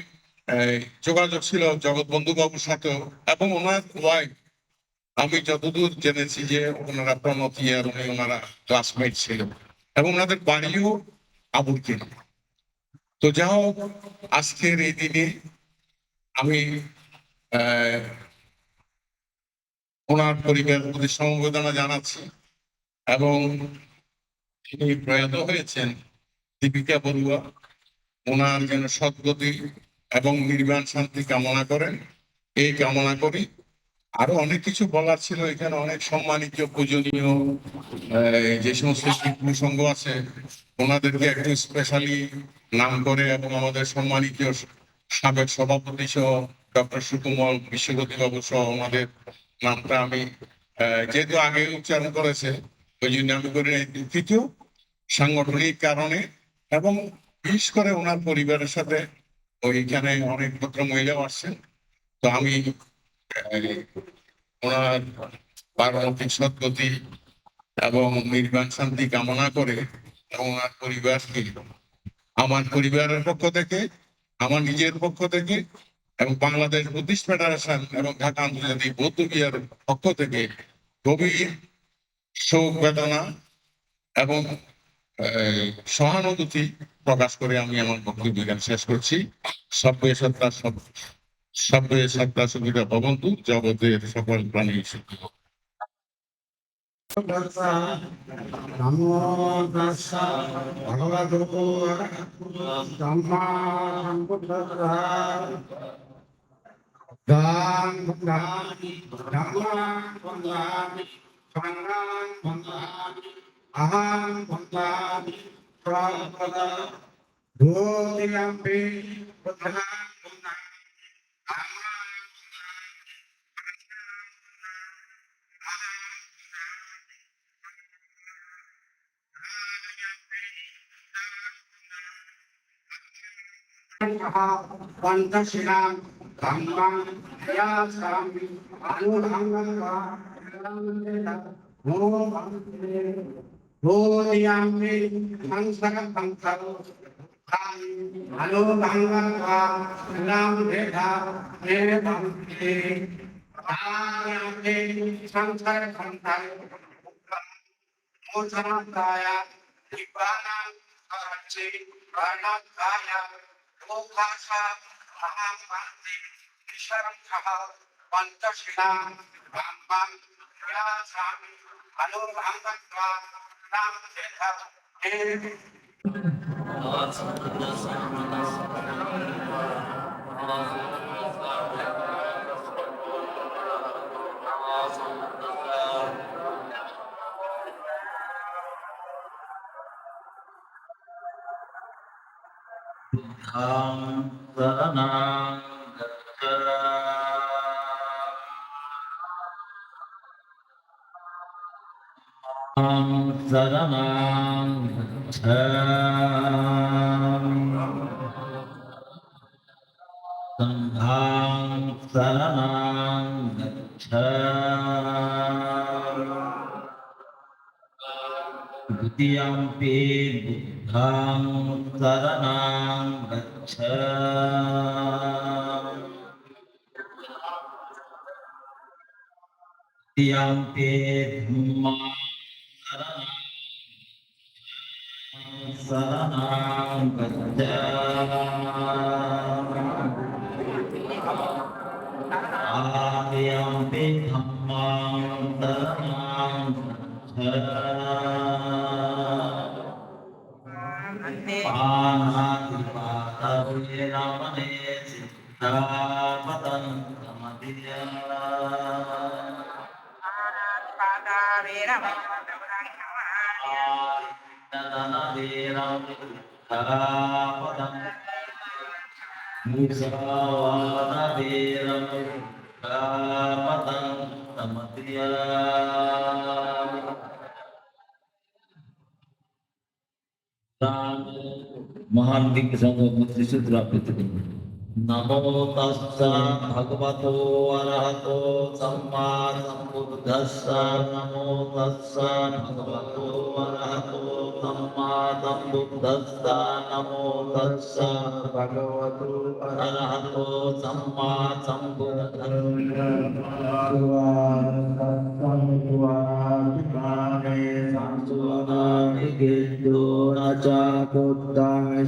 যোগাযোগ ছিল জগৎবন্ধু বাবুর সাথেও, এবং ওনার ওয়াইফ, আমি যতদূর জেনেছি যে ওনারা প্রণতি আর উনি ওনারা ক্লাসমেট ছিল এবং ওনাদের বাড়িও আবুলকে। তো যা হোক, আজকের এই দিনে আমি ওনার পরিবারের প্রতি সমবেদনা জানাচ্ছি এবং তিনি প্রয়াত হয়েছেন দীপিকা বড়ুয়া, ওনার যেন সদ্গতি এবং নির্বাণ শান্তি কামনা করেন, এই কামনা করি। আরো অনেক কিছু বলার ছিল, এখানে অনেক সম্মানিত পূজনীয় যে সমস্ত শিক্ষক সংঘ আছে ওনাদেরকে একটু স্পেশালি নাম করে এবং আমাদের সম্মানিত সাবেক সভাপতি সহ ডক্টর সুকুমল বিশ্বপতি বাবু সহ ওনাদের নামটা আমি যেহেতু আগে উচ্চারণ করেছে ওই জন্য আমি করি দুঃখিত সাংগঠনিক কারণে, এবং বিশেষ করে ওনার পরিবারের সাথে ওইখানে অনেক ভদ্র মহিলাও আসছেন। তো আমি ওনার পারমার্থিক সদ্গতি এবং নির্বাণ শান্তি কামনা করে এবং ওনার পরিবারকে আমার পরিবারের পক্ষ থেকে, আমার নিজের পক্ষ থেকে এবং বাংলাদেশ বুদ্ধিস্ট ফেডারেশন এবং ঢাকা আন্তর্জাতিক বৌদ্ধ বিহারের পক্ষ থেকে গভীর শোক বেদনা এবং সহানুভূতি প্রকাশ করে আমি আমার বক্তব্য শেষ করছি। সভ্য সত্তা সুবিধা ভবন্তু, জগতের সকল প্রাণী সুখী হোক। নমো তাস্সা ভগবতো ধম্মা সম্বুদ্ধা গান বন্দামি ধম্মাং বন্দামি সংঘাং বন্দামি আহাং বন্দামি প্রভদা ভূতিয়াম্পি বুদ্ধাং বন্দামি Pantashiram Dhammam Yasami Anuhanganga Bodhiyami Mansaka Pankaro Anuhanganga Ram Vedha Vedhamti Ayami Sansara Pankaro Mosanataya Nibbana Karachi Pranakaya Lokasa Mahamati Visharamkha Pantashina Brahman Vyasami Anubhangatva Ram Vedha Dutiyampi buddhang saranang gacchami Dutiyampi dhammang saranang शरणं आर्यम्पि धम्मं शरणं पानातिपातविरमणे सिद्धापदं समधिया आदित्यनवीरं मुसावादवीरं सिद्धापदं समधिया महान दिग्ग संगम सूत्र आप नमो तस्सा भगवतो अरहतो सम्मा सम्बुद्धस्सा नमो तस्सा भगवतो अरहतो सम्मा सम्बुद्धस्सा नमो तस्सा भगवतो अरहतो सम्मा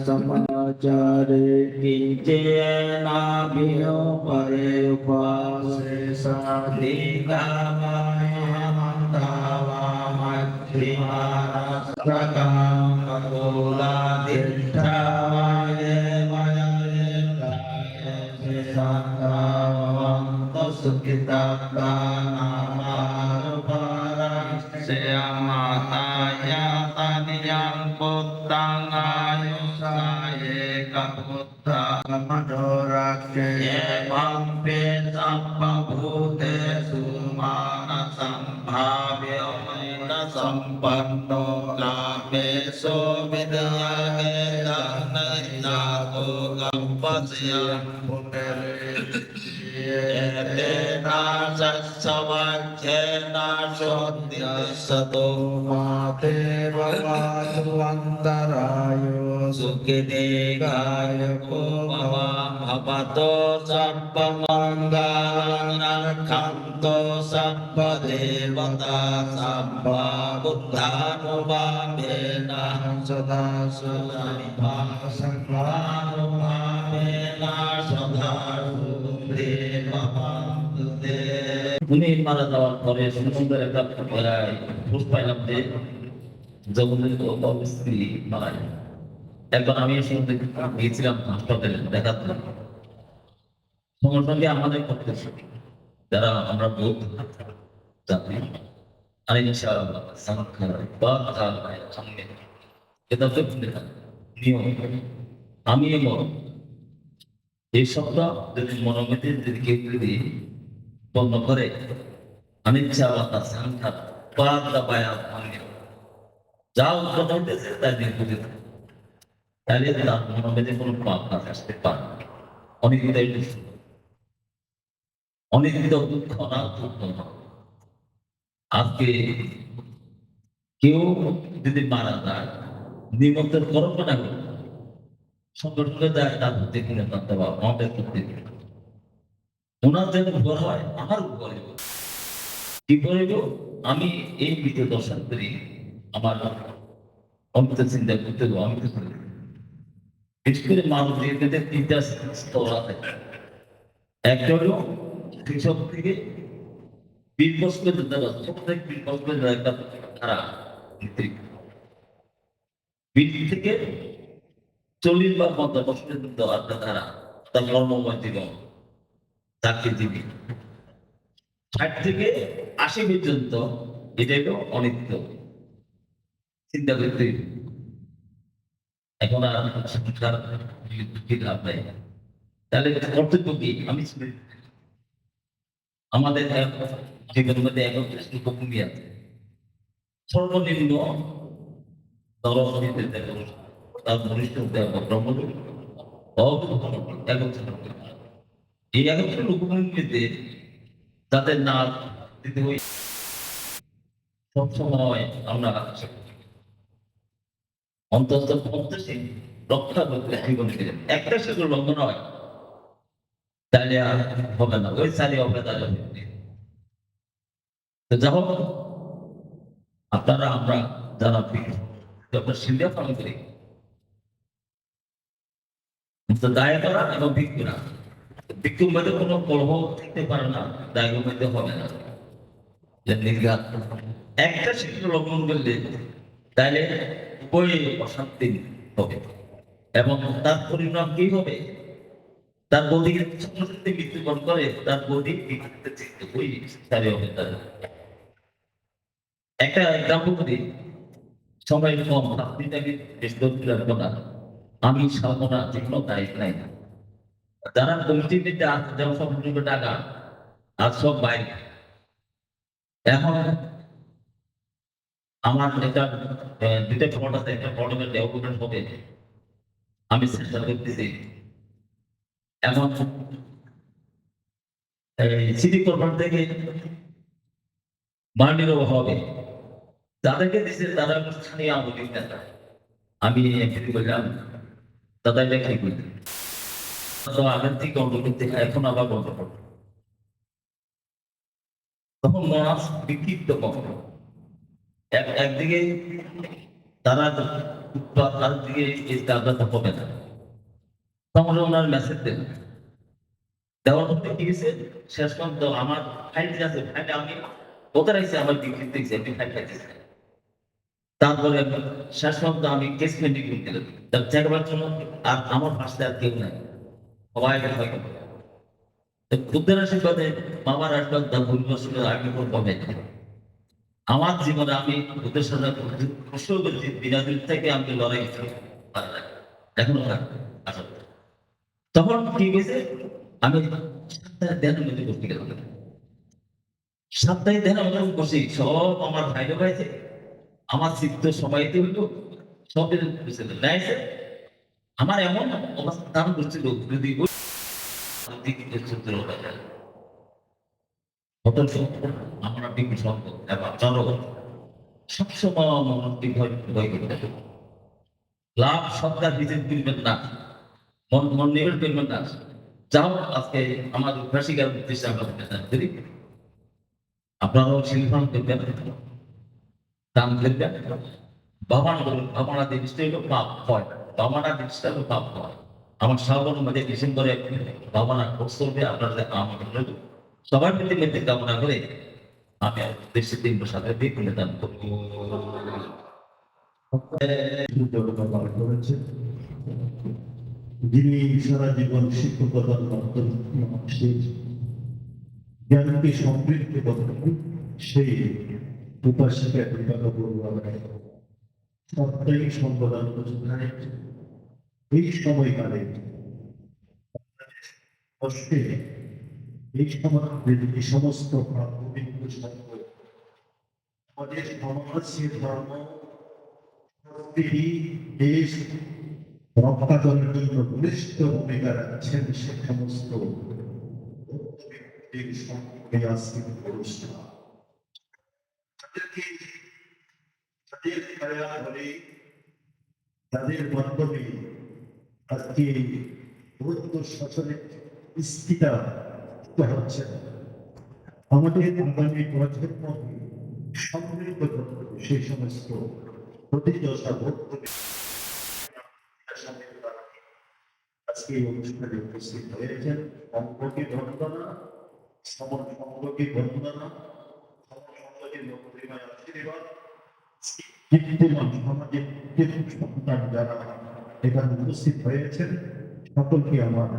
समाचारे किंचेनाभियो परे उपासे साधिकामाय मंदावामत्रिमानस्त्रकां कपोलादिष्ठावाय वयरेन्द्राय शान्तावन्तो सुखितात्मानामारुपारस्य माताया तनियं पुत्तं आयुषाये कपुत्तमधोराक्षे एवंपि सम्भूतेषु मानसम्भाव्यो न सम्पन्नो लाभेषु विद्यागे धनैनाको गम्पस्यं एतेना सत्सवाख्येन शोद्यसतो माते भवान्तरायो सुखिते गायको भवतो सर्वमङ्गलरक्षन्तो सर्वदेवता सर्वबुद्धानुभावेन सदा सदा উনি মারা যাওয়ার পরে সুন্দর একটা পোস্ট পাইলাম যে জগন্নাথ স্ত্রী মারা যায়। একবার আমি গিয়েছিলাম হাসপাতালে দেখাতে, সঙ্গে সঙ্গে আমাদের করতেছে যারা আমরা বোধ জানি আর ইনশাআল্লাহ সামনে এটা তো নিয়ম আমি এই সপ্তাহ যদি মনোমতে যদি কেউ যদি বন্ধ করে অনিচ্ছা বা তার সংখ্যার পাড়া পায়া ভাঙে যা উদ্যোগ হইতেছে তাই দিন বুঝে থাকে, তাহলে তার মনোমেতে কোনো পাপ না আসতে পারে। অনেক দুঃখ না দুঃখ না। আজকে কেউ যদি মারা যায় নিমন্ত্রণ করবো না সংগঠনে যায় তার প্রতি কিনে করতে পারবো আমাদের প্রতি ওনার যেন উপর হয় আমার উপরে কি করিব আমি এই বিদ্যুৎ দর্শন করি আমার অমিত চিন্তা করতে আমি তো করি বিশেষ করে মানুষ জীবনের তিনটা স্তর আছে। একটা হলো কৃষক থেকে 20 বছর প্রত্যেক 20 বছরের একটা খারাপ থেকে 40 বা 50 বছরের একটা ধারা তার কর্মময় জীবন চাকরিজীবী 60 থেকে 80 পর্যন্ত এটা হলো অনিত্য চিন্তা করতে। এখন আর সংসার লাভ নাই, তাহলে কর্তব্য কি? আমি আমাদের জীবনের মধ্যে এখন ভূমি আছে সর্বনিম্ন তার ঘনিষ্ঠ ব্রহ্মলোক এই একত্র লোকভূমিতে যাদের নাচ দিতে হই সবসময় আমরা অন্তত 50 রক্ষা করতে জীবনে একটা সেগুলো লঙ্ঘন হয় তাহলে আর হবে না, ওই সারি হবে তাহলে তো যা হোক আপনারা আমরা যারা ডক্টর সিলভিয়া ফার্মেন্টরি দায় করা এবং ভিক্ষুরা ভিক্ষুর মধ্যে কোনো কলহ থাকতে পারে না, দায়ের মধ্যে হবে না। একটা শিক্ষা লঙ্ঘন করলে তাহলে উভয় অশান্তি হবে এবং তার পরিণাম কি হবে? তার বৌদিকে মৃত্যুবরণ করে, তার বৌদি ওই সারি হবে। তার একটা এক্সাম্পল করি, সময় কম, আপনি তাকে বেশ দৌড় রাখবো না, আমি সামনা যে কোনো দায়িত্ব নাই না। যারা কমিটিতে যেমন সব টাকা আর সব বাইরে। এখন আমার এটা দুইটা প্লট আছে, একটা প্লটের ডেভেলপমেন্ট হবে, আমি চেষ্টা করতেছি। এখন সিটি কর্পোরেট থেকে মান্ডিরও হবে, যাদেরকে দিচ্ছে তারা স্থানীয় আওয়ামী নেতা। আমি এমপি বললাম দাদা এটা কি করতে, আগের থেকে বন্ধ করতে, এখন আবার বন্ধ করবো। তখন মাছ বিক্ষিপ্ত কম, একদিকে তারা তার দিকে হবে না, তখন ওনার মেসেজ দেন, দেওয়ার মধ্যে কি হয়েছে শেষ পর্যন্ত আমার ফাইল আছে, ফাইলে আমি কোথায় রাখছি আমার বিক্রি দেখছি, আমি ফাইল খাইতেছি। তারপরে শেষ পর্যন্ত আমি কেস পেন্ডিং করে দিলাম, চেকবার জন্য আর আমার পাশে আর কেউ নাই, সবাই বুদ্ধের আশীর্বাদে, মামার আশীর্বাদ, তার পরিবর্তন আগে কমে। আমার জীবনে আমি বুদ্ধের সাথে দিনাজুর থেকে আমি লড়াই এখনো আশা করি। তখন কি হয়েছে, আমি সপ্তাহে ধ্যানের মধ্যে করতে গেলাম, সপ্তাহে ধ্যান আমি বসি, সব আমার ভাইরা ভাইছে, আমার চিত্ত সবাইতে হইলো, সব নেয়ছে। আমার এমন অবস্থা দান করছিল, যদি আমরা বিপুল সম্পদ এবং জনগণ সবসময় মনোযোগ ভয় করতে হবে। লাভ সত্তা বিচার করবেন না, মন নিবেদন করবেন না। যাও আজকে আমার উদ্ভাসিকার উদ্দেশ্যে আমরা করি, আপনারাও শিল্পান করবেন, দান করবেন, ভাবনা করবেন। ভাবনা জিনিসটা হলো পাপ হয়, ভাবনা জিনিসটা হলো পাপ হয়। আমার সাধারণ মধ্যে ডিসেম্বরে ভাবনা কোর্স করবে, আপনারা আমাকে সবার প্রতি মধ্যে কামনা করে আমি দেশের দিন সাথে বিপুল দান করব। করেছে যিনি সারা জীবন শিক্ষকতার মাধ্যমে মানুষের জ্ঞানকে সমৃদ্ধ করেন, সেই উপাসিকা বিভাগ সাপ্তাহিক সংবাদ আলোচনায় এই সময়কালে কষ্টে এই এই সমস্ত প্রাথমিক সম্পদ আমাদের সমাজের ধর্ম দেশ রক্ষা করার জন্য বলিষ্ঠ ভূমিকা রাখছেন সে সমস্ত তাদের মাধ্যমে আজকে গুরুত্ব শাসনের স্থিতা হচ্ছে। আমাদের আগামী প্রজন্ম সমৃদ্ধ সেই সমস্ত প্রতিযোগিতা আজকে এই অনুষ্ঠানে উপস্থিত হয়েছেন। অঙ্গকে বন্দনা, সমসঙ্গকে বন্দনা, সমসঙ্গকে মন্ত্রীময় আশীর্বাদ। কীর্তিমান সমাজের সন্তান যারা এখানে উপস্থিত হয়েছেন, সকলকে আমার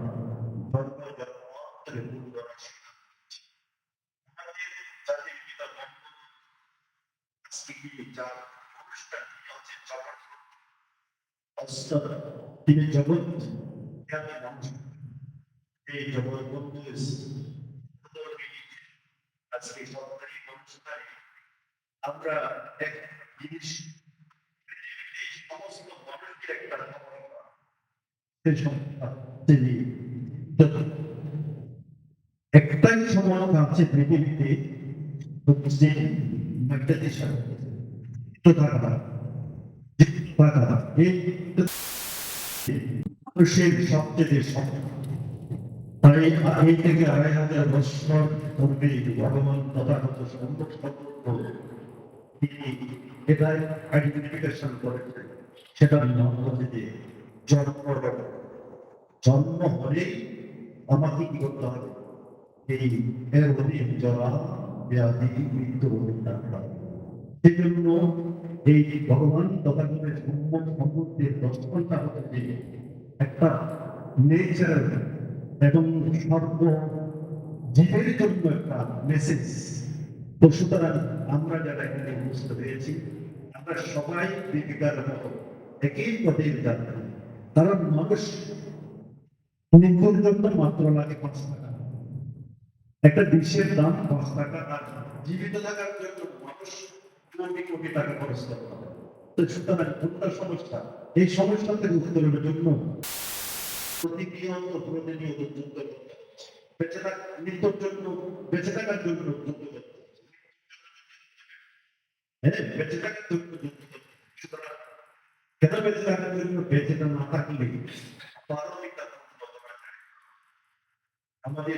তিনি জগৎ এই জগৎ বন্ধু আজকে সরকারি অনুষ্ঠানে আমরা এক জিনিস সমস্ত মানুষের একটা একটাই সমানতা আছে পৃথিবীতে, হচ্ছে মানুষের সবচেয়ে তাই এই থেকে ২৫০০ বছর পূর্বে ভগবান তথাগত সংরক্ষণ তিনি এটা আইডেন্টিফিকেশন করেছেন। সেটার নাম হচ্ছে যে জন্ম। জন্ম হলেই আমাকে কি করতে হবে? এই এর অধীন জরা ব্যাধি মৃত্যু সেই জন্য এই ভগবান তথাগতের সম্বন্ধের দর্শনটা হচ্ছে যে একটা নেচারাল এবং সর্ব জীবের জন্য একটা মেসেজ। তো সুতরাং আমরা যারা এখানে উপস্থিত হয়েছি, আমরা সবাই দীপিকার মতো একই পথের যাত্রী। কারণ মানুষ মৃত্যুর জন্য মাত্র লাগে 5 টাকা, একটা বিষের দাম 5 টাকা, আর জীবিত থাকার জন্য মানুষ কোটি কোটি টাকা খরচ করতে হবে। তো সুতরাং কোনটা সমস্যা? এই সমস্যা থেকে উত্তরণের জন্য প্রতিনিয়ত যুদ্ধ করতে হচ্ছে। মৃত্যুর জন্য, বেঁচে থাকার জন্য যুদ্ধ করতে হচ্ছে। হ্যাঁ, বেঁচে থাকার জন্য যুদ্ধ করতে হচ্ছে। সুতরাং কেন বেঁচে থাকার জন্য? বেঁচে না থাকলে পারমিতা আমাদের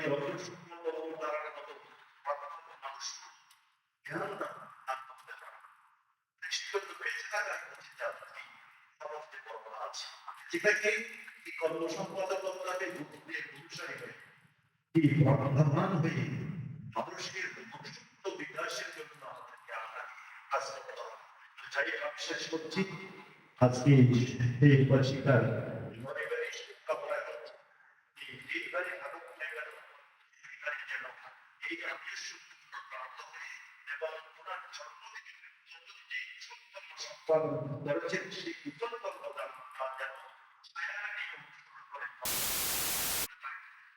যেটাকে কর্মসম্পাদকতাকে বর্ধমান হয়ে মানুষের মনুষ্যত্ব বিকাশের জন্য আমাদেরকে কাজ করতে হবে। যাই আমি শেষ করছি আজকে এই উপাসিকার কামনা করছি এইবারে আরো যেন এই আদর্শ প্রাপ্ত হয় এবং ওনার জন্ম থেকে যে উত্তম সম্পাদন করেছেন সেই উত্তম যেন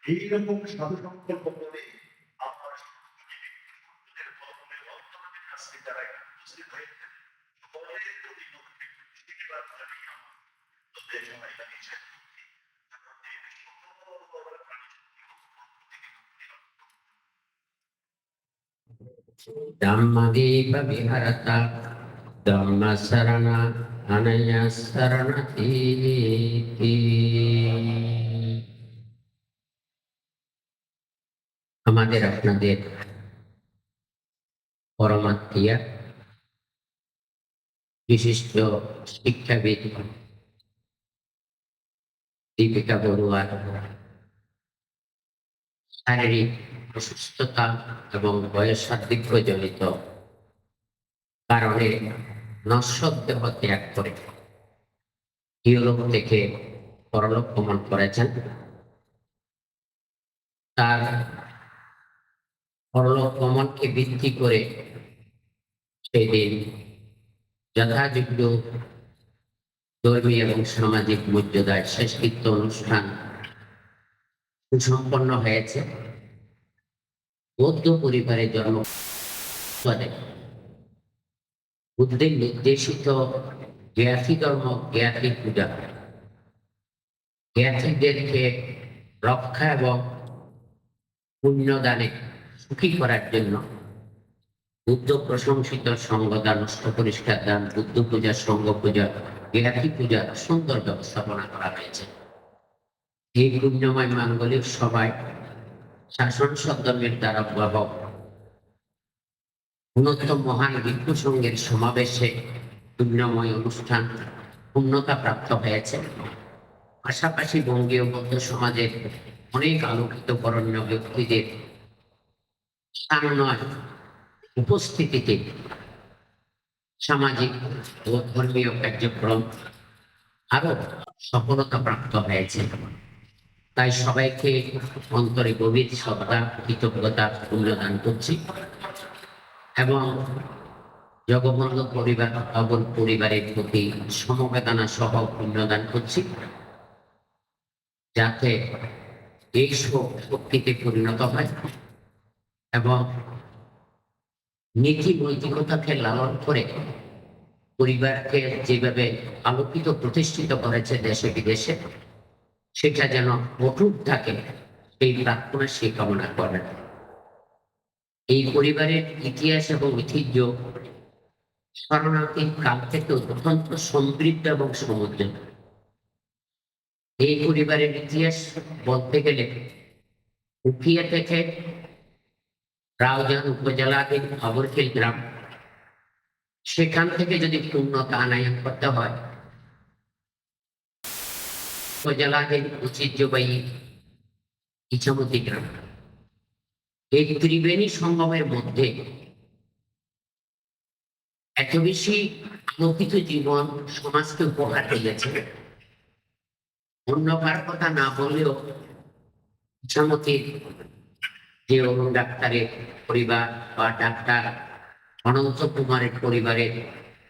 এইরকম সাধু সংকল্প করে আমার আজকে যারা উপস্থিত হয়েছেন সকলের প্রতি আশীর্বাদ জানিয়ে আমার Dhammadipa viharata Dhamma sarana anaya saranati. আমাদের আপনাদের পরমাত্মীয়া বিশিষ্ট শিক্ষাবিদ দীপিকা বড়ুয়ার শারীরিক অসুস্থতা এবং বয়সাধিক্যজনিত কারণে নশ্বর দেহ ত্যাগ করে ইউরোপ থেকে পরলোক গমন করেছেন। তার পরলোক গমনকে ভিত্তি করে সেই দিন যথাযোগ্য ধর্মীয় এবং সামাজিক মর্যাদায় শেষকৃত্য অনুষ্ঠান সুসম্পন্ন হয়েছে। বৌদ্ধ পরিবারে জন্ম বুদ্ধের নির্দেশিত জ্ঞাতি ধর্ম, জ্ঞাতি পূজা, জ্ঞাতিদেরকে রক্ষা এবং পুণ্যদানে সুখী করার জন্য বুদ্ধ প্রশংসিত সঙ্গদান, অষ্ট পরিষ্কার দান, বুদ্ধ পূজা, সঙ্গ পূজা, জ্ঞাতি পূজা সুন্দর ব্যবস্থাপনা করা হয়েছে। এই পুণ্যময় মাঙ্গলিক সভায় শাসন সদ্ধর্মের দ্বারা অভিভাবক উন্নতম মহান ভিক্ষু সংঘের সমাবেশে পুণ্যময় অনুষ্ঠান পূর্ণতা প্রাপ্ত হয়েছে। পাশাপাশি বঙ্গীয় বৌদ্ধ সমাজের অনেক আলোকিত বরণ্য ব্যক্তিদের সান্নয় উপস্থিতিতে সামাজিক ও ধর্মীয় কার্যক্রম আরো সফলতা প্রাপ্ত হয়েছে। তাই সবাইকে অন্তরে গভীর শ্রদ্ধা, কৃতজ্ঞতা পুণ্যদান করছি এবং জগবন্ধু পরিবার, অবল পরিবারের প্রতি সমবেদনা সহ পুণ্যদান করছি, যাতে এই শক্তিতে পরিণত হয় এবং নীতি নৈতিকতাকে লালন করে পরিবারকে যেভাবে আলোকিত প্রতিষ্ঠিত করেছে দেশে বিদেশে, সেটা যেন অটুট থাকে এই প্রার্থনা সে কামনা করেন। এই পরিবারের ইতিহাস এবং ঐতিহ্য শরণার্থীর কাল থেকে অত্যন্ত সমৃদ্ধ এবং সমুদ্র। এই পরিবারের ইতিহাস বলতে গেলে উখিয়া থেকে রাউজান উপজেলাধীন অবরখিল গ্রাম, সেখান থেকে যদি পূর্ণতা আনায়ন করতে হয় উপজেলাদের ঐতিহ্যবাহী ইছামতি গ্রাম, এই ত্রিবেণী সঙ্গমের মধ্যে এত বেশি আলোকিত জীবন সমাজকে উপহার দিয়েছে, অন্য কার কথা না বললেও ইছামতির যে অরুণ ডাক্তারের পরিবার বা ডাক্তার অনন্ত কুমারের পরিবারের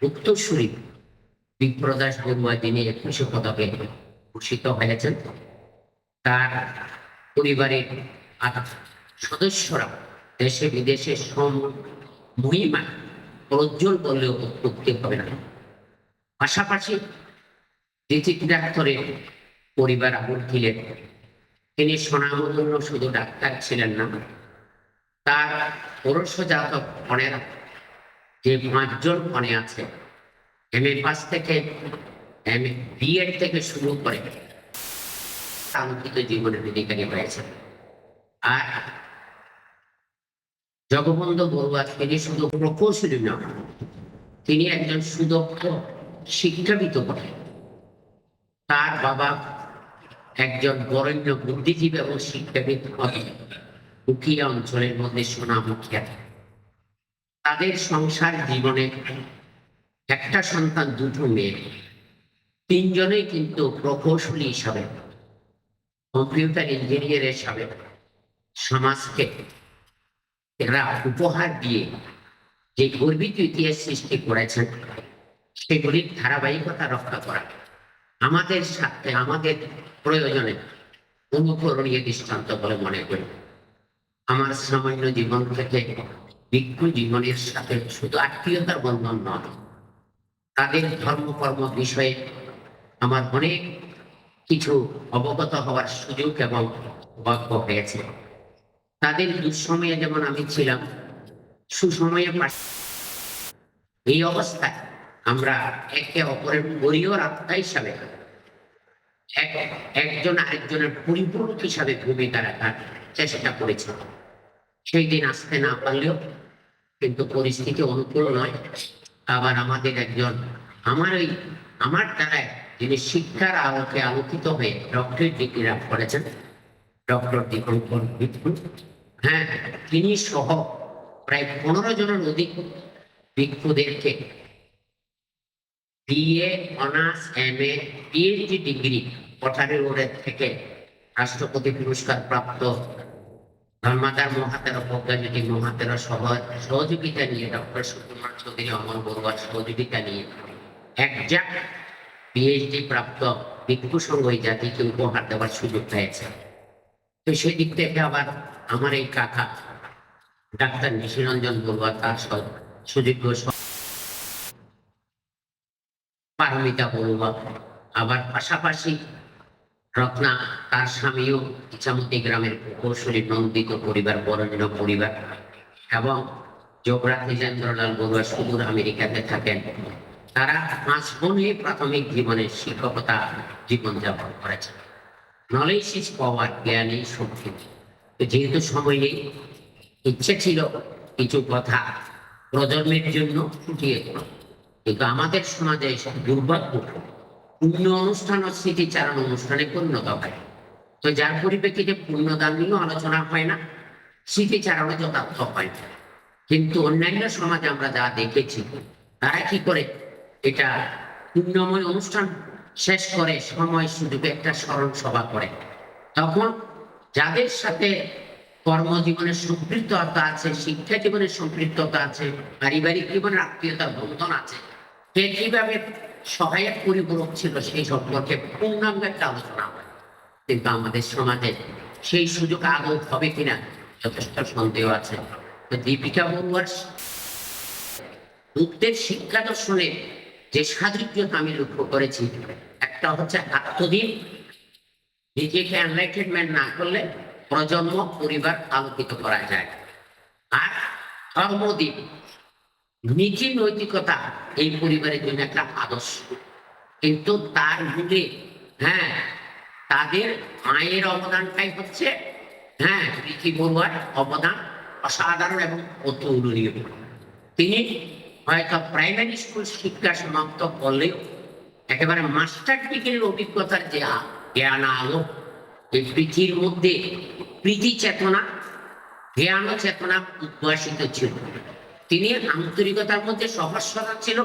উত্তরসূরি বিপ্রদাস বড়ুয়া, যিনি 21 পদকে ভূষিত হয়েছেন, তার পরিবারের সদস্যরা দেশে বিদেশে মহিমা প্রজ্জ্বল করলেও অত্যুক্তি হবে না। পাশাপাশি ঋতিক ডাক্তারের পরিবার আবুল ছিলেন, তিনি স্বনামধন্য শুধু ডাক্তার ছিলেন না, তার ষোড়শজাত কণের যে 5 জন কণে আছে, MA পাস থেকে BEd থেকে শুরু করে আলোকিত জীবনের অধিকারী হয়েছে। আর জগবন্ধু বড়ুয়া তিনি শুধু প্রকৌশলী নন, তিনি একজন সুদক্ষ শিক্ষাবিদ বটে। তার বাবা একজন বরেণ্য বুদ্ধিজীবী এবং শিক্ষাবিদ, উখিয়া অঞ্চলের মধ্যে সুনাম খ্যাত। তাদের সংসার জীবনে একটা সন্তান, 2 মেয়ে, 3 জনেই কিন্তু প্রকৌশলী হিসাবে, কম্পিউটার ইঞ্জিনিয়ার হিসাবে সমাজকে এরা উপহার দিয়ে যে গর্বিত ইতিহাস সৃষ্টি করেছেন, সেগুলির ধারাবাহিকতা রক্ষা করা আমাদের সাথে, আমাদের প্রয়োজনে অনুকরণীয় দৃষ্টান্ত বলে মনে করি। আমার সামান্য জীবন থেকে ভিক্ষু জীবনের সাথে শুধু আত্মীয়তার বন্ধন নয়, তাদের ধর্মকর্ম বিষয়ে আমার অনেক কিছু অবগত হওয়ার সুযোগ এবং সৌভাগ্য হয়েছে। তাদের দুঃসময়ে যেমন আমি ছিলাম, সুসময়ে এই অবস্থায় আমরা একে অপরের পরিবার আত্মা হিসাবে একজন আরেকজনের পরিপূরক হিসাবে ভূমিকা রাখার চেষ্টা করেছি। সেই দিন আসতে না পারলেও কিন্তু পরিস্থিতি অনুকূল নয়। আবার আমাদের একজন আমার দ্বারা যিনি শিক্ষার আলোকে আলোকিত হয়ে ডক্টরেট ডিগ্রি লাভ করেছেন, ডক্টর দীপঙ্কর ভিক্ষু, হ্যাঁ, তিনি সহ প্রায় 15 জনের অধিক ভিক্ষুদেরকে BA, অনার্স, MA, PhD ডিগ্রি পঠারি রোডের থেকে রাষ্ট্রপতি পুরস্কার প্রাপ্ত ধর্মাদার মহাতেরা, প্রজ্ঞাজ্যোতি মহাতেরা সহযোগিতা নিয়ে, ডক্টর সুকুমার চৌধুরী, অমর বড়ুয়ার সহযোগিতা নিয়ে একজাক্ট PhD প্রাপ্ত ভিক্ষু সংঘ এই জাতিকে উপহার দেওয়ার সুযোগ পেয়েছে। তো সেই দিক থেকে আবার আমার এই কাকা ডাক্তার নিশিরঞ্জন বড়ুয়া, তার সুযোগ্য পারমিতা বড়ুয়া, আবার পাশাপাশি রত্না, তার স্বামীও ইছামতি গ্রামের প্রকৌশলী নন্দিত পরিবার, বরেণ্য পরিবার, এবং যোগরাজ চন্দ্রলাল বড়ুয়া সুদূর আমেরিকাতে থাকেন। তারা 5 বোনে প্রাথমিক জীবনে শিক্ষকতা জীবনযাপন করেছে। নলেজ ইজ পাওয়ার, জ্ঞানই শক্তি। যেহেতু সময় নেই, ইচ্ছে ছিল কিছু কথা প্রজন্মের জন্য ফুটিয়ে তোলা, কিন্তু আমাদের সমাজে দুর্ভাগ্য পুণ্য অনুষ্ঠান ও স্মৃতিচারণ অনুষ্ঠানে পরিণত হয়। তো যার পরিপ্রেক্ষিতে পুণ্যদান নিয়েও আলোচনা হয় না, স্মৃতিচারণে যথার্থ হয় না। কিন্তু অন্যান্য সমাজে আমরা যা দেখেছি, তারা কি করে এটা পুণ্যময় অনুষ্ঠান শেষ করে সময় সুযোগে একটা স্মরণ সভা করে। তখন যাদের সাথে কর্মজীবনের সম্পৃক্ততা আছে, শিক্ষা জীবনের সম্পৃক্ততা আছে, পারিবারিক জীবনের আত্মীয়তার বন্ধন আছে, কে কিভাবে সহায়ক পরিপূরক ছিল, সেই সম্পর্কে পূর্ণাঙ্গ একটা আলোচনা হয়। কিন্তু আমাদের সমাজে সেই সুযোগ আদৌ হবে কিনা যথেষ্ট সন্দেহ আছে। তো দীপিকা বড়ুয়ার বুদ্ধের শিক্ষা দর্শনে যে সাদৃশ্যতা আমি লক্ষ্য করেছি, একটা হচ্ছে আত্মদিন, নিজেকে এনলাইটেনমেন্ট না করলে প্রজন্ম, পরিবার আলোকিত করা যায়। আর ধর্মদিন, নীতি নৈতিকতা এই পরিবারের জন্য একটা আদর্শ, কিন্তু তার মূলে হ্যাঁ তাদের মায়ের অবদানটাই হচ্ছে ঋষি বড়ুয়ার অবদান অসাধারণ এবং অতুলনীয়। তিনি হয়তো প্রাইমারি স্কুল শিক্ষা সমাপ্ত করলেও একেবারে মাস্টার ডিগ্রির অভিজ্ঞতার যে জ্ঞান আলো, এই পৃথিবীর মধ্যে প্রীতি চেতনা, জ্ঞান চেতনা উদ্ভাসিত ছিল। তিনি আন্তরিকতার মধ্যে সহজ সরল ছিল,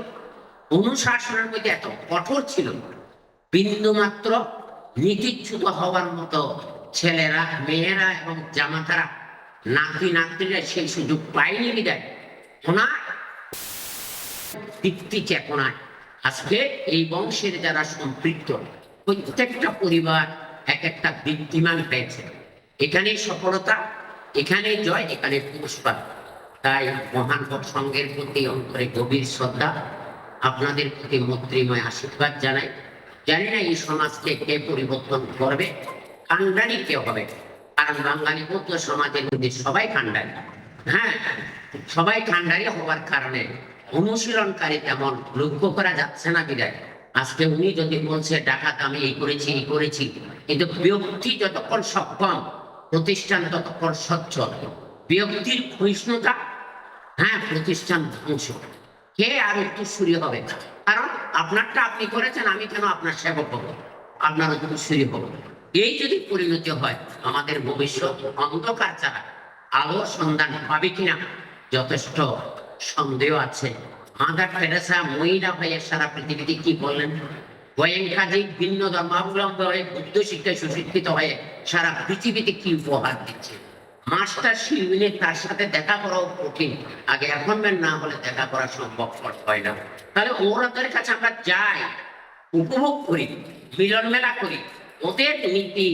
অনুশাসনের মধ্যে এত কঠোর ছিল, বিন্দু মাত্র নীতিচ্যুত হওয়ার মতো ছেলেরা, মেয়েরা এবং জামাতারা, নাতি নাতনিরা সেই সুযোগ পায়নি বিদায় ওনার দীপ্তি চেতনায় আজকে এই বংশের যারা সম্পৃক্ত প্রত্যেকটা পরিবার এক একটা দীপ্তিমান পেয়েছে। এখানে সফলতা, এখানে জয়, এখানে পুরস্কার। তাই মহান সংঘের প্রতি অন্তরে গভীর শ্রদ্ধা, আপনাদের প্রতি মৈত্রীময় আশীর্বাদ জানাই। জানি না এই সমাজকে কে পরিবর্তন করবে, কান্ডারি কে হবে, কারণ বাঙালি বৌদ্ধ সমাজের মধ্যে সবাই কান্ডারি। হ্যাঁ, সবাই কান্ডারি হওয়ার কারণে অনুশীলনকারী তেমন লক্ষ্য করা যাচ্ছে না বিদায় আজকে উনি যদি বলছে ডাকাত আমি এই করেছি এই করেছি, কিন্তু ব্যক্তি যতক্ষণ সক্ষম, প্রতিষ্ঠান ততক্ষণ সচ্ছল। ব্যক্তির ক্ষয়িষ্ণুতা, হ্যাঁ, প্রতিষ্ঠান ধ্বংস। কে আর উত্তরসূরি হবে? কারণ আপনারটা আপনি করেছেন, আমি কেন আপনার সেবক হবো, আপনার উত্তরসূরি হবো? এই যদি পরিণতি হয়, আমাদের ভবিষ্যৎ অন্ধকার ছাড়া আলোর সন্ধান পাবে কিনা যথেষ্ট সন্দেহ আছে। মাদার টেরেসা মহিলা হয়ে সারা পৃথিবীতে কি বললেন? গোয়েঙ্কাজি ভিন্ন ধর্মাবলম্বী হয়ে বুদ্ধ শিক্ষায় সুশিক্ষিত হয়ে সারা পৃথিবীতে কি উপহার দিচ্ছে। মাস্টার শিল্পী তার সাথে দেখা করাও কঠিন, আগে অ্যাপয়েন্টমেন্ট না হলে দেখা করা সম্ভব হয় না। তাহলে ওদের কাছে আমরা যাই, উপভোগ করি, মিলন মেলা করি, ওদের নীতি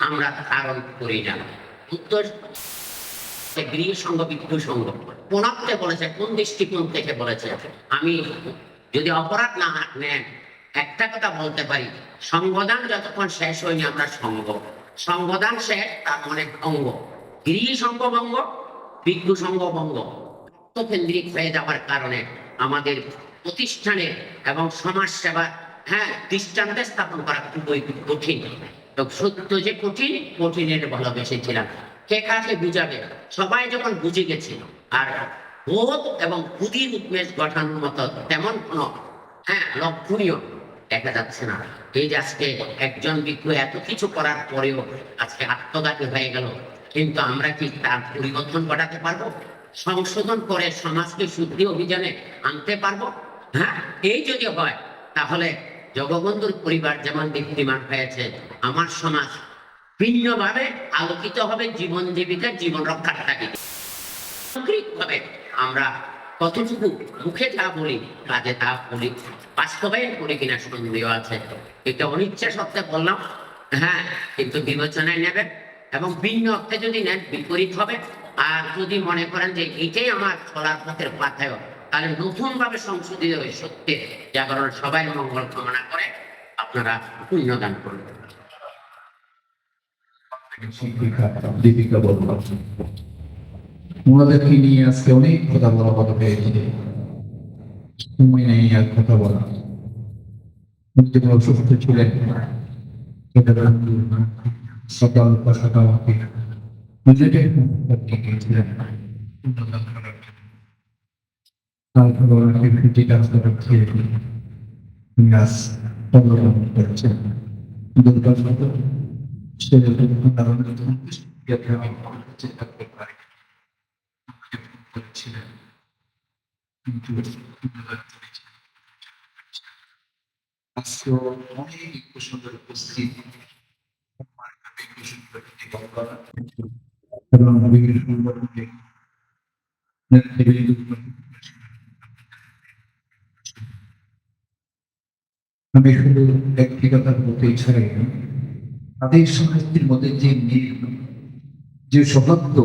আমরা ধারণ করি না। উত্তর গৃহ সংঘ বিদ্যু সংঘ কোনাতে বলেছে, কোন দৃষ্টিকোণ থেকে বলেছে? আমি যদি অপরাধ না নেন, একটা কথা বলতে পারি, সংবিধান যতক্ষণ শেষ হয়নি আমরা সংঘ, সংবিধান শেষ তার মানে অঙ্গ। গৃহ সংঘ ভঙ্গ, বিদ্যু সংঘ ভঙ্গ, কেন্দ্রিক হয়ে যাওয়ার কারণে আমাদের প্রতিষ্ঠানে এবং সমাজ সেবা, হ্যাঁ, দৃষ্টান্তে স্থাপন করা খুবই কঠিন। তো সত্য যে কঠিন, কঠিনের ভালোবেসেছিলাম। কে কাকে বুঝাবে? সবাই যখন বুঝে গেছে, আর বোধ এবং বুদ্ধির উন্মেষ ঘটানোর মতো তেমন কোনো, হ্যাঁ, লক্ষণীয় দেখা যাচ্ছে না। এই যে আজকে একজন বিজ্ঞ এত কিছু করার পরেও আজকে আত্মঘাতী হয়ে গেল, কিন্তু আমরা কি তার পরিবর্তন ঘটাতে পারবো? সংশোধন করে সমাজকে শুদ্ধি অভিযানে আনতে পারবো? হ্যাঁ, এই যদি হয় তাহলে জগবন্ধুর পরিবার যেমন দীপ্তিমান হয়েছে, আমার সমাজ ভিন্নভাবে আলোকিত হবে, জীবন জীবিকা, জীবন রক্ষার তাগিদে। সামগ্রিকভাবে আমরা কতটুকু মুখে যা বলি, কাজে তা বলি, বাস্তবায়ন করে কিনা সন্দেহ আছে। এটা অনিচ্ছা সত্ত্বে বললাম, হ্যাঁ, কিন্তু বিবেচনায় নেবেন এবং ভিন্ন অর্থে যদি নেন বিপরীত হবে। আর যদি মনে করেন যে এটাই আমার চলার পথের পাথায়, তাহলে নতুন ভাবে সংশোধিত হয়ে সত্যের জাগরণ সবাই মঙ্গল কামনা করে আপনারা পুণ্যদান করবেন। দীপিকা বললাম ওনাদেরকে নিয়ে আজকে অনেক কথা বলা কথা পেয়েছে, সময় নেই আর কথা বলা। যখন অসুস্থ ছিলেন সকাল বা সকাল নিজেকে গিয়েছিলেন, তারপর ওনাকে ফিটি ডাক্তার খেয়ে গাছ অবলম্বন করেছেন। দুর্ভাগ্য সে চেষ্টা করতে পারে করেছিলেন, কিন্তু আজকেও অনেক সুন্দর উপস্থিত এবং বিভিন্ন সংগঠনকে আমি শুধু একটি কথা বলতে ইচ্ছাই, তাদের সাহিত্যের মধ্যে যে মিল, যে সৌভাগ্য,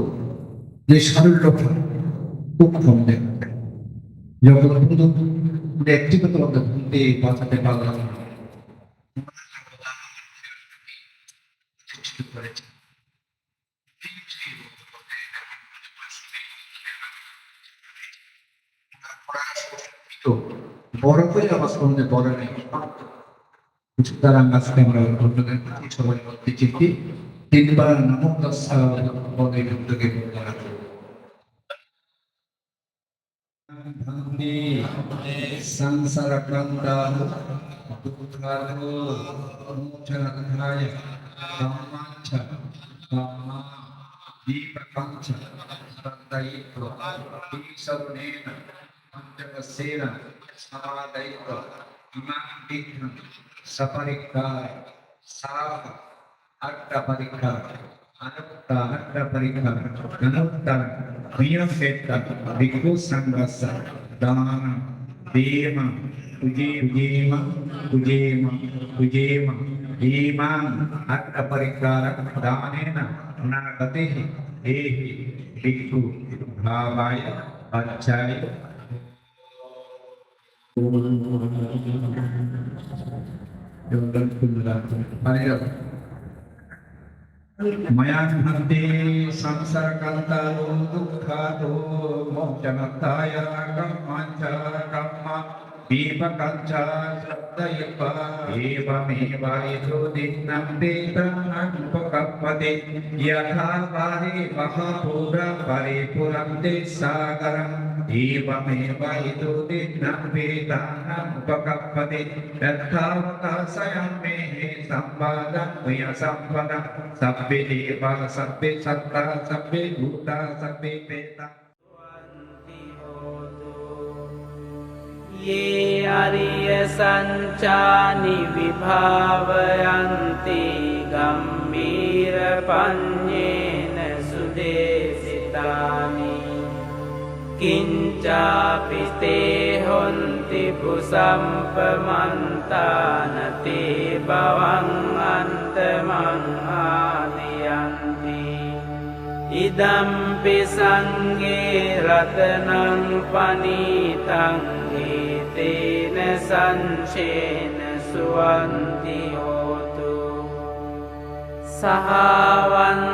যে সারল্যতা খুব কম দেখা যায়। যখন একটি কথা আমরা ভুলতে বাঁচাতে পারলাম, বড় হয়ে আমার সামনে বড় নেই, সুতরাং আজকে আমরা অন্যদের প্রতি সবাই মধ্যে চিঠি তিনবার নামক পদে উদ্যোগে বলতে संसारकंता दुःखातो मोक्षनाथाय कामांच कामा दीपकांच तदैव ईश्वरेण पंचकसेन समादैव इमां विघ्नं सपरिक्कार साप अट्टपरिक्कार अनुत्ता अट्टपरिक्कार अनुत्ता नियमेत्ता भिक्षु संघस्स दान देम पूजेम इमां अट्टपरिक्कार दानेन नरगतिः एहि भिक्षु भावाय अच्छाय मया भक्ते संसारकान्तारो दुःखातो मोक्षनाथाय कर्माञ्च कर्म दीपकाञ्च श्रद्धयित्वा एवमेवायतो दिनं वेदानुपकल्पते यथा पारे महापुरा परिपुरन्ते सागरम् एवमेवायतो दिनं वेदानुपकल्पते यथावकाशयं मे संवादं मया संपदं सब्बे देवा सब्बे सत्ता सब्बे भूता सब्बे प्रेता ये आर्य संचानि विभावयन्ति गम्भीरपन्येन सुदेशितानि किञ्चापि ते हन्ति भुसम्पमन्तान ते भवन्नन्तमङ्गादियन्ति इदम्पि संगे रत्नं पनीतं एतेन संशेन सुवन्ति होतु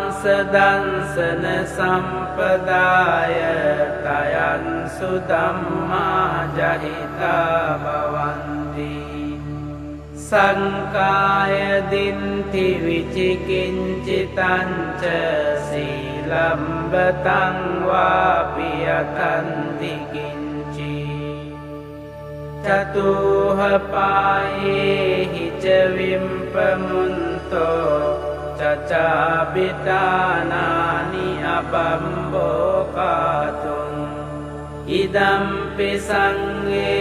सहावंसदंसन सम्पदाय तयं सुधम्मा जहिता भवन्ति संकाय दिन्ति विचिकिञ्चितं च शीलम्बतं वापि यतन्ति किञ्चित् चतुः पायेहि च विम्पमुन्तो चचापितानानि अपम्बोकातुम् इदम्पि संगे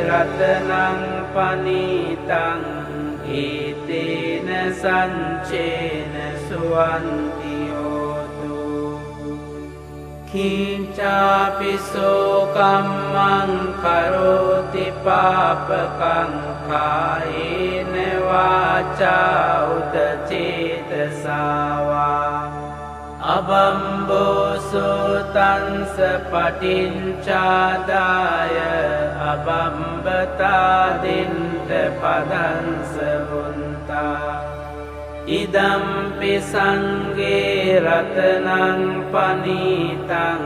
रत्नं पनीतं एतेन संचेन सुवन्ति होतु किञ्चापि शोकं मं करोति पापकं कायेन वाचा उत चेतसा वा अबम्बोसोतंस पटिञ्चादाय अबम्बतादिन्त पदंस वुन्ता इदम्पि संगे रत्नं पनीतं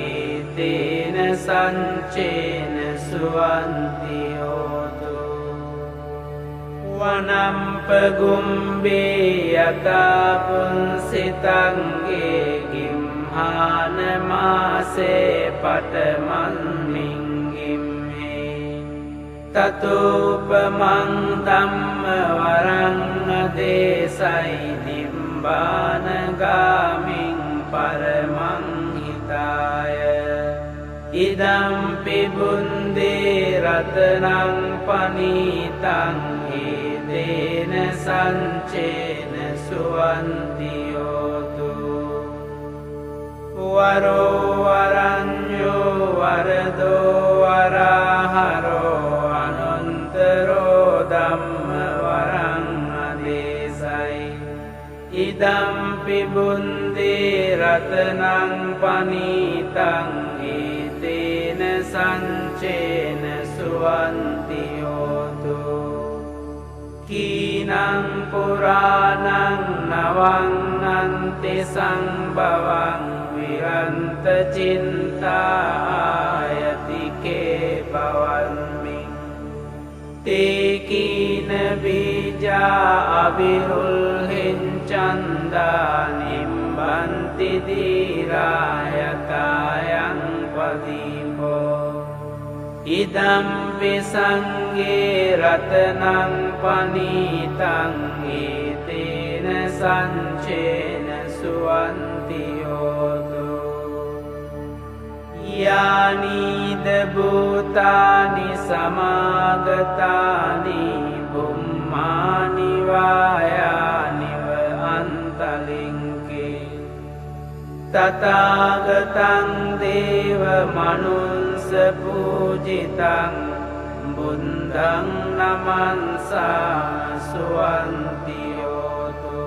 एतेन संचेन सुवन्ति होतु वनम्पगुम्बे यथा पुंसितङ्गे गिम्हानमासे पटमन्मिङ्गिम्हे ततोपमं धम्मवरं देशै निम्बानगामिं परमं हिताय इदम्पि बुन्दे रत्नं पनीतं एतेन संचेन सुवन्ति होतु वरो वरन्यो वरदो वराहरो अनन्तरो धम्मवरं देशै इदम्पि बुन्दे रत्नं पनीतं एतेन संचेन सुवन्ति होतु कीनं पुराणं नवं संभवं विरन्तचिन्तायति के भवन्मि ते कीन बीजा अविरुल्हिञ्चन्दा निम्बन्ति धीरायतायं प्रदीपो ඉදම්පි සංඝේ රතනං පනීතං ඒතේන සංචේන සුවන්ති හෝතු යානිද භූතානි සමාගතානි බුම්මානි වායානිව අන්තලින්කේ තථාගතං දේව මනුස්ස පූජිතං බුද්ධං නමංසා සුවන්ති හෝතු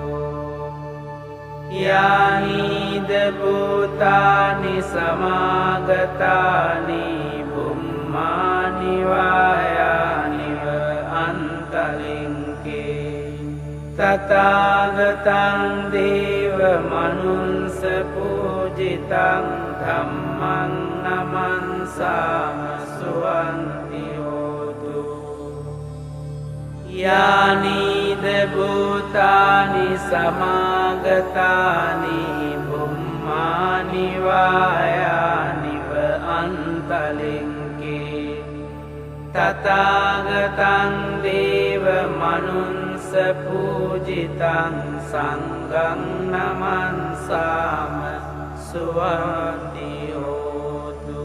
යාහිද භූතානි සමාගතානි බුම්මානි වායානිව අන්තලින්කේ තථාගතං දේව මනුස්ස පූජිතං ධම්මං නමංසාම සුවන්ති හෝතු යානිද භූතානි සමාගතානි බුම්මානි වායානිව අන්තලින්කේ තථාගතං දේව මනුස්ස පූජිතං සංඝං නමංසාම සුවන්ති හෝතු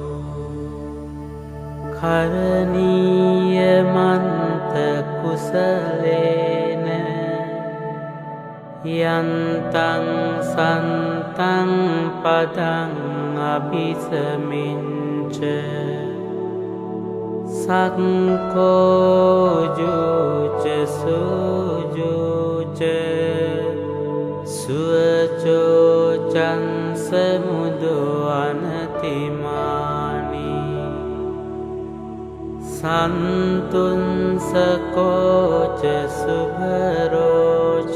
කරණීයමන්ත කුසලේන යන්තං සන්තං පදං අபிසමින්ච සක්කෝජුච සුජුච සුවචෝචන් සමුදු අනතිමානි සන්තුන්සකෝච සුභරෝච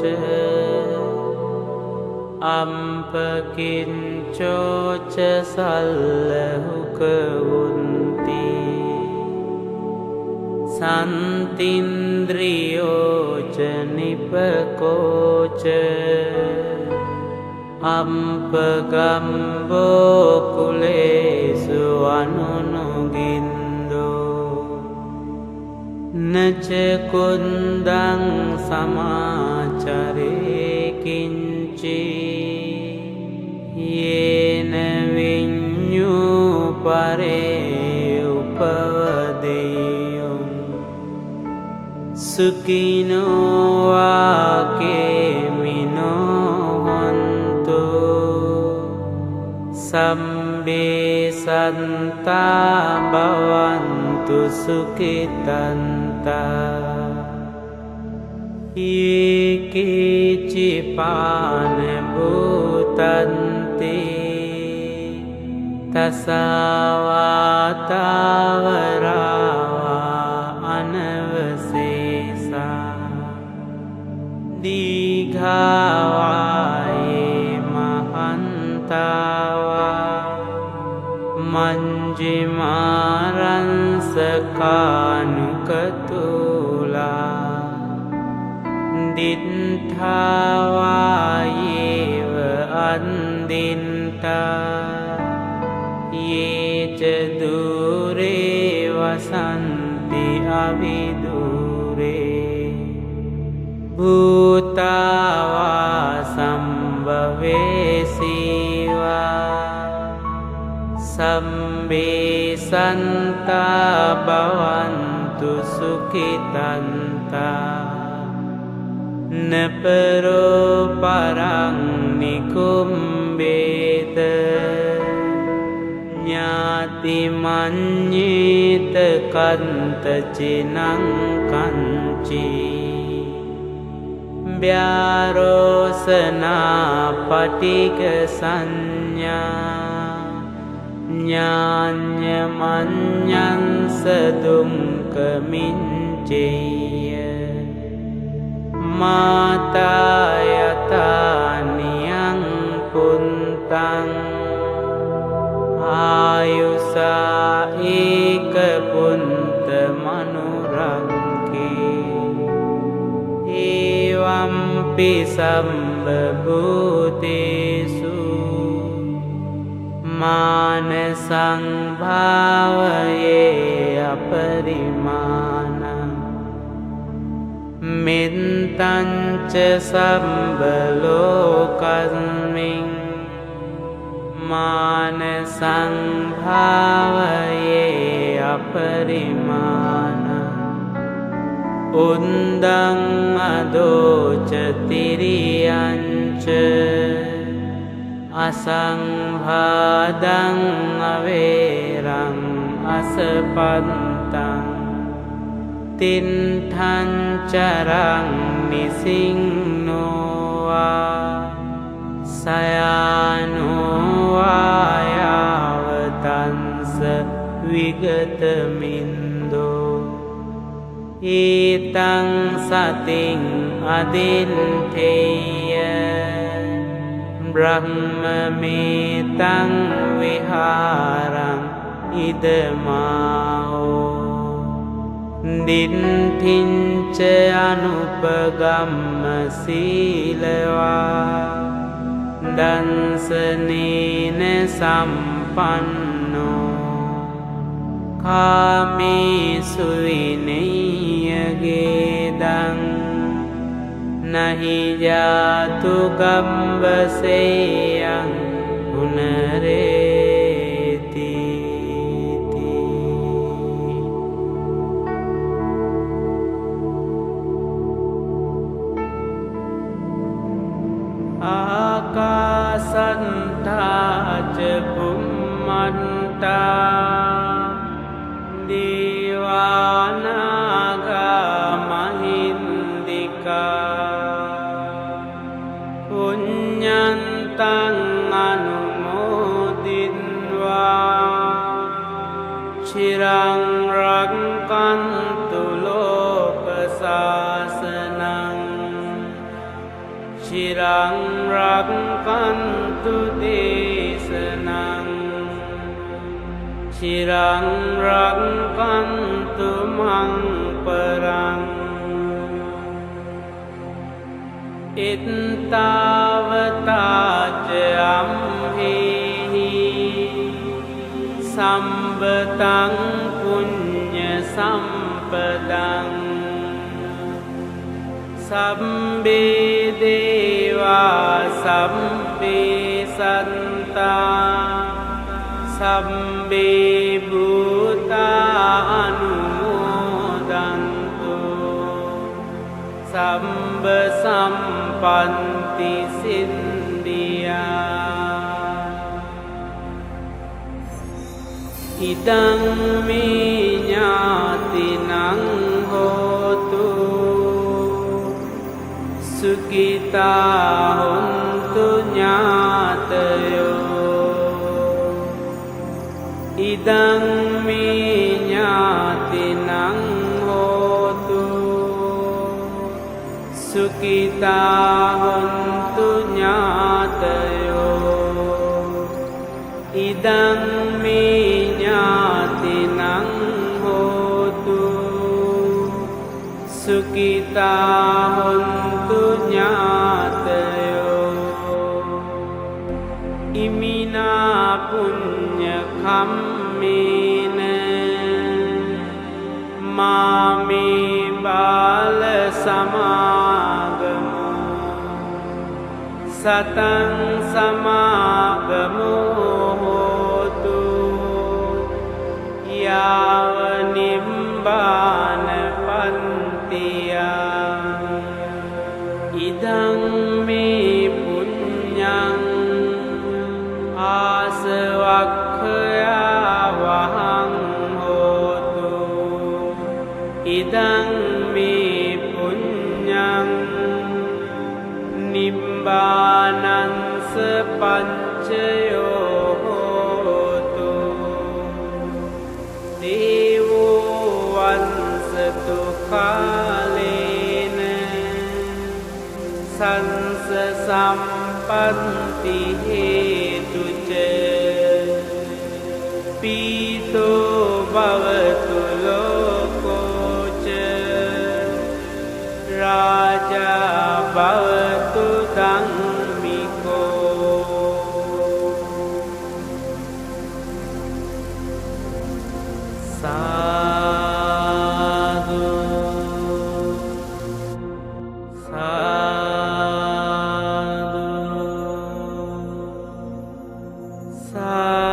අම්පකින්චෝච සල්ලහුකවුන්ති සන්තින්ද්‍රියෝච නිපකෝච අම්පගම්බෝ කුලේසු අනුනුගින්දෝ නච කුන්දං සමාචරේ කිංචි යේන විඤ්ඤූ පරේ උපවදේයෝ සුඛිනෝ වාකේමිනෝ හොන්තු සම්බේ සන්තා භවන්තු සුඛිතන්තා ඒකේචි පාන භූතන්ති තසවාතාවරාවා අනවසේසා දීඝාවායේ මහන්තාවා මංජිමාරංසකානුකතුලා දිත්ථාවායේව අන්දින්තා යේච දුරේ වසන්ති අවිදුරේ භූතාවා සම්භවේසීවා සම්බේ සන්තා භවන්තු සුඛිතන්තා නපරෝ පරං නිකුම්බේත ඥාති මඤ්ඤේත කන්තචිනං කංචි ව්‍යාරෝසනා පටික සංඥා ඥාඤ්ඤ මඤ්ඤංස දුක්ඛමිච්ඡේය මාතා යතානියං පුන්තං ආයුසා ඒක පුන්ත මනුරංකේ ඒවම්පි සම්බභූතේසු මාන සංභාවයේ මෙත්තංච සම්බලෝකස්මින් මාන සංභාවයේ අපරිමාණ උන්දං අදෝචතිරියංච අසංභාදං අවේරං අසපන්තං තින්ඨංචරං නිසින්නෝවා සයානුවායාවතන්ස විගතමින්දෝ ඊතං සතින් අදින්ඨේය බ්‍රහ්මමේතං විහාරං ඉදමාහෝ දින්ඨින්ච අනුපගම්ම සීලවා දන්සනේන සම්පන්නෝ කාමේසු විනය්‍යගේදං නහි ජාතු ගම්බසේයං පුනරේති ආකාසන්තාච බුම්මන්තා දේවානාගා මහින්దికා පුඤ්ඤන්තං අනුමෝදින්වා චිරං රක්ඛන්තු ලෝක සාසනං චිරං රක්ඛන්තු දේශනං චිරං රක්ඛන්තු මං පරං ඉත්තාවතාච අම්හෙහි සම්බතං පුඤ්ඤ සම්පදං සම්බේ දේවා සම්බේ සන්තා සම්බේ භූතා අනුමෝදන්තු සම්බ සම්පන්ති සින්දියා ඉදං මේ ඥාතිනං හෝතු සුඛිතා හොන්තු ඥාතයෝ ඉදං මේ ඥාතිනං හෝතු සුඛිතා හොන්තු ඥාතයෝ ඉදං මේ ඥාතිනං හෝතු සුඛිතා හොන්තු ඥාතයෝ ඉමිනා පුඤ්ඤ කම්මේන මාමේ බාල සමාගමෝ සතං සමාගමෝ හෝතු යාව නිම්බාන පන්තියා ඉදං මේ පුඤ්ඤං ආසවක්ඛයා වහං හෝතු ඉදං මේ පුඤ්ඤං නිබ්බානංස පච්චයෝ හෝතු දේවෝ වංසතු කාලේන සංස සම්පන්ති හේතුච පීතෝ භවතු ලෝකෝච රාජා භවතු ධම්මිකෝ සාදු สา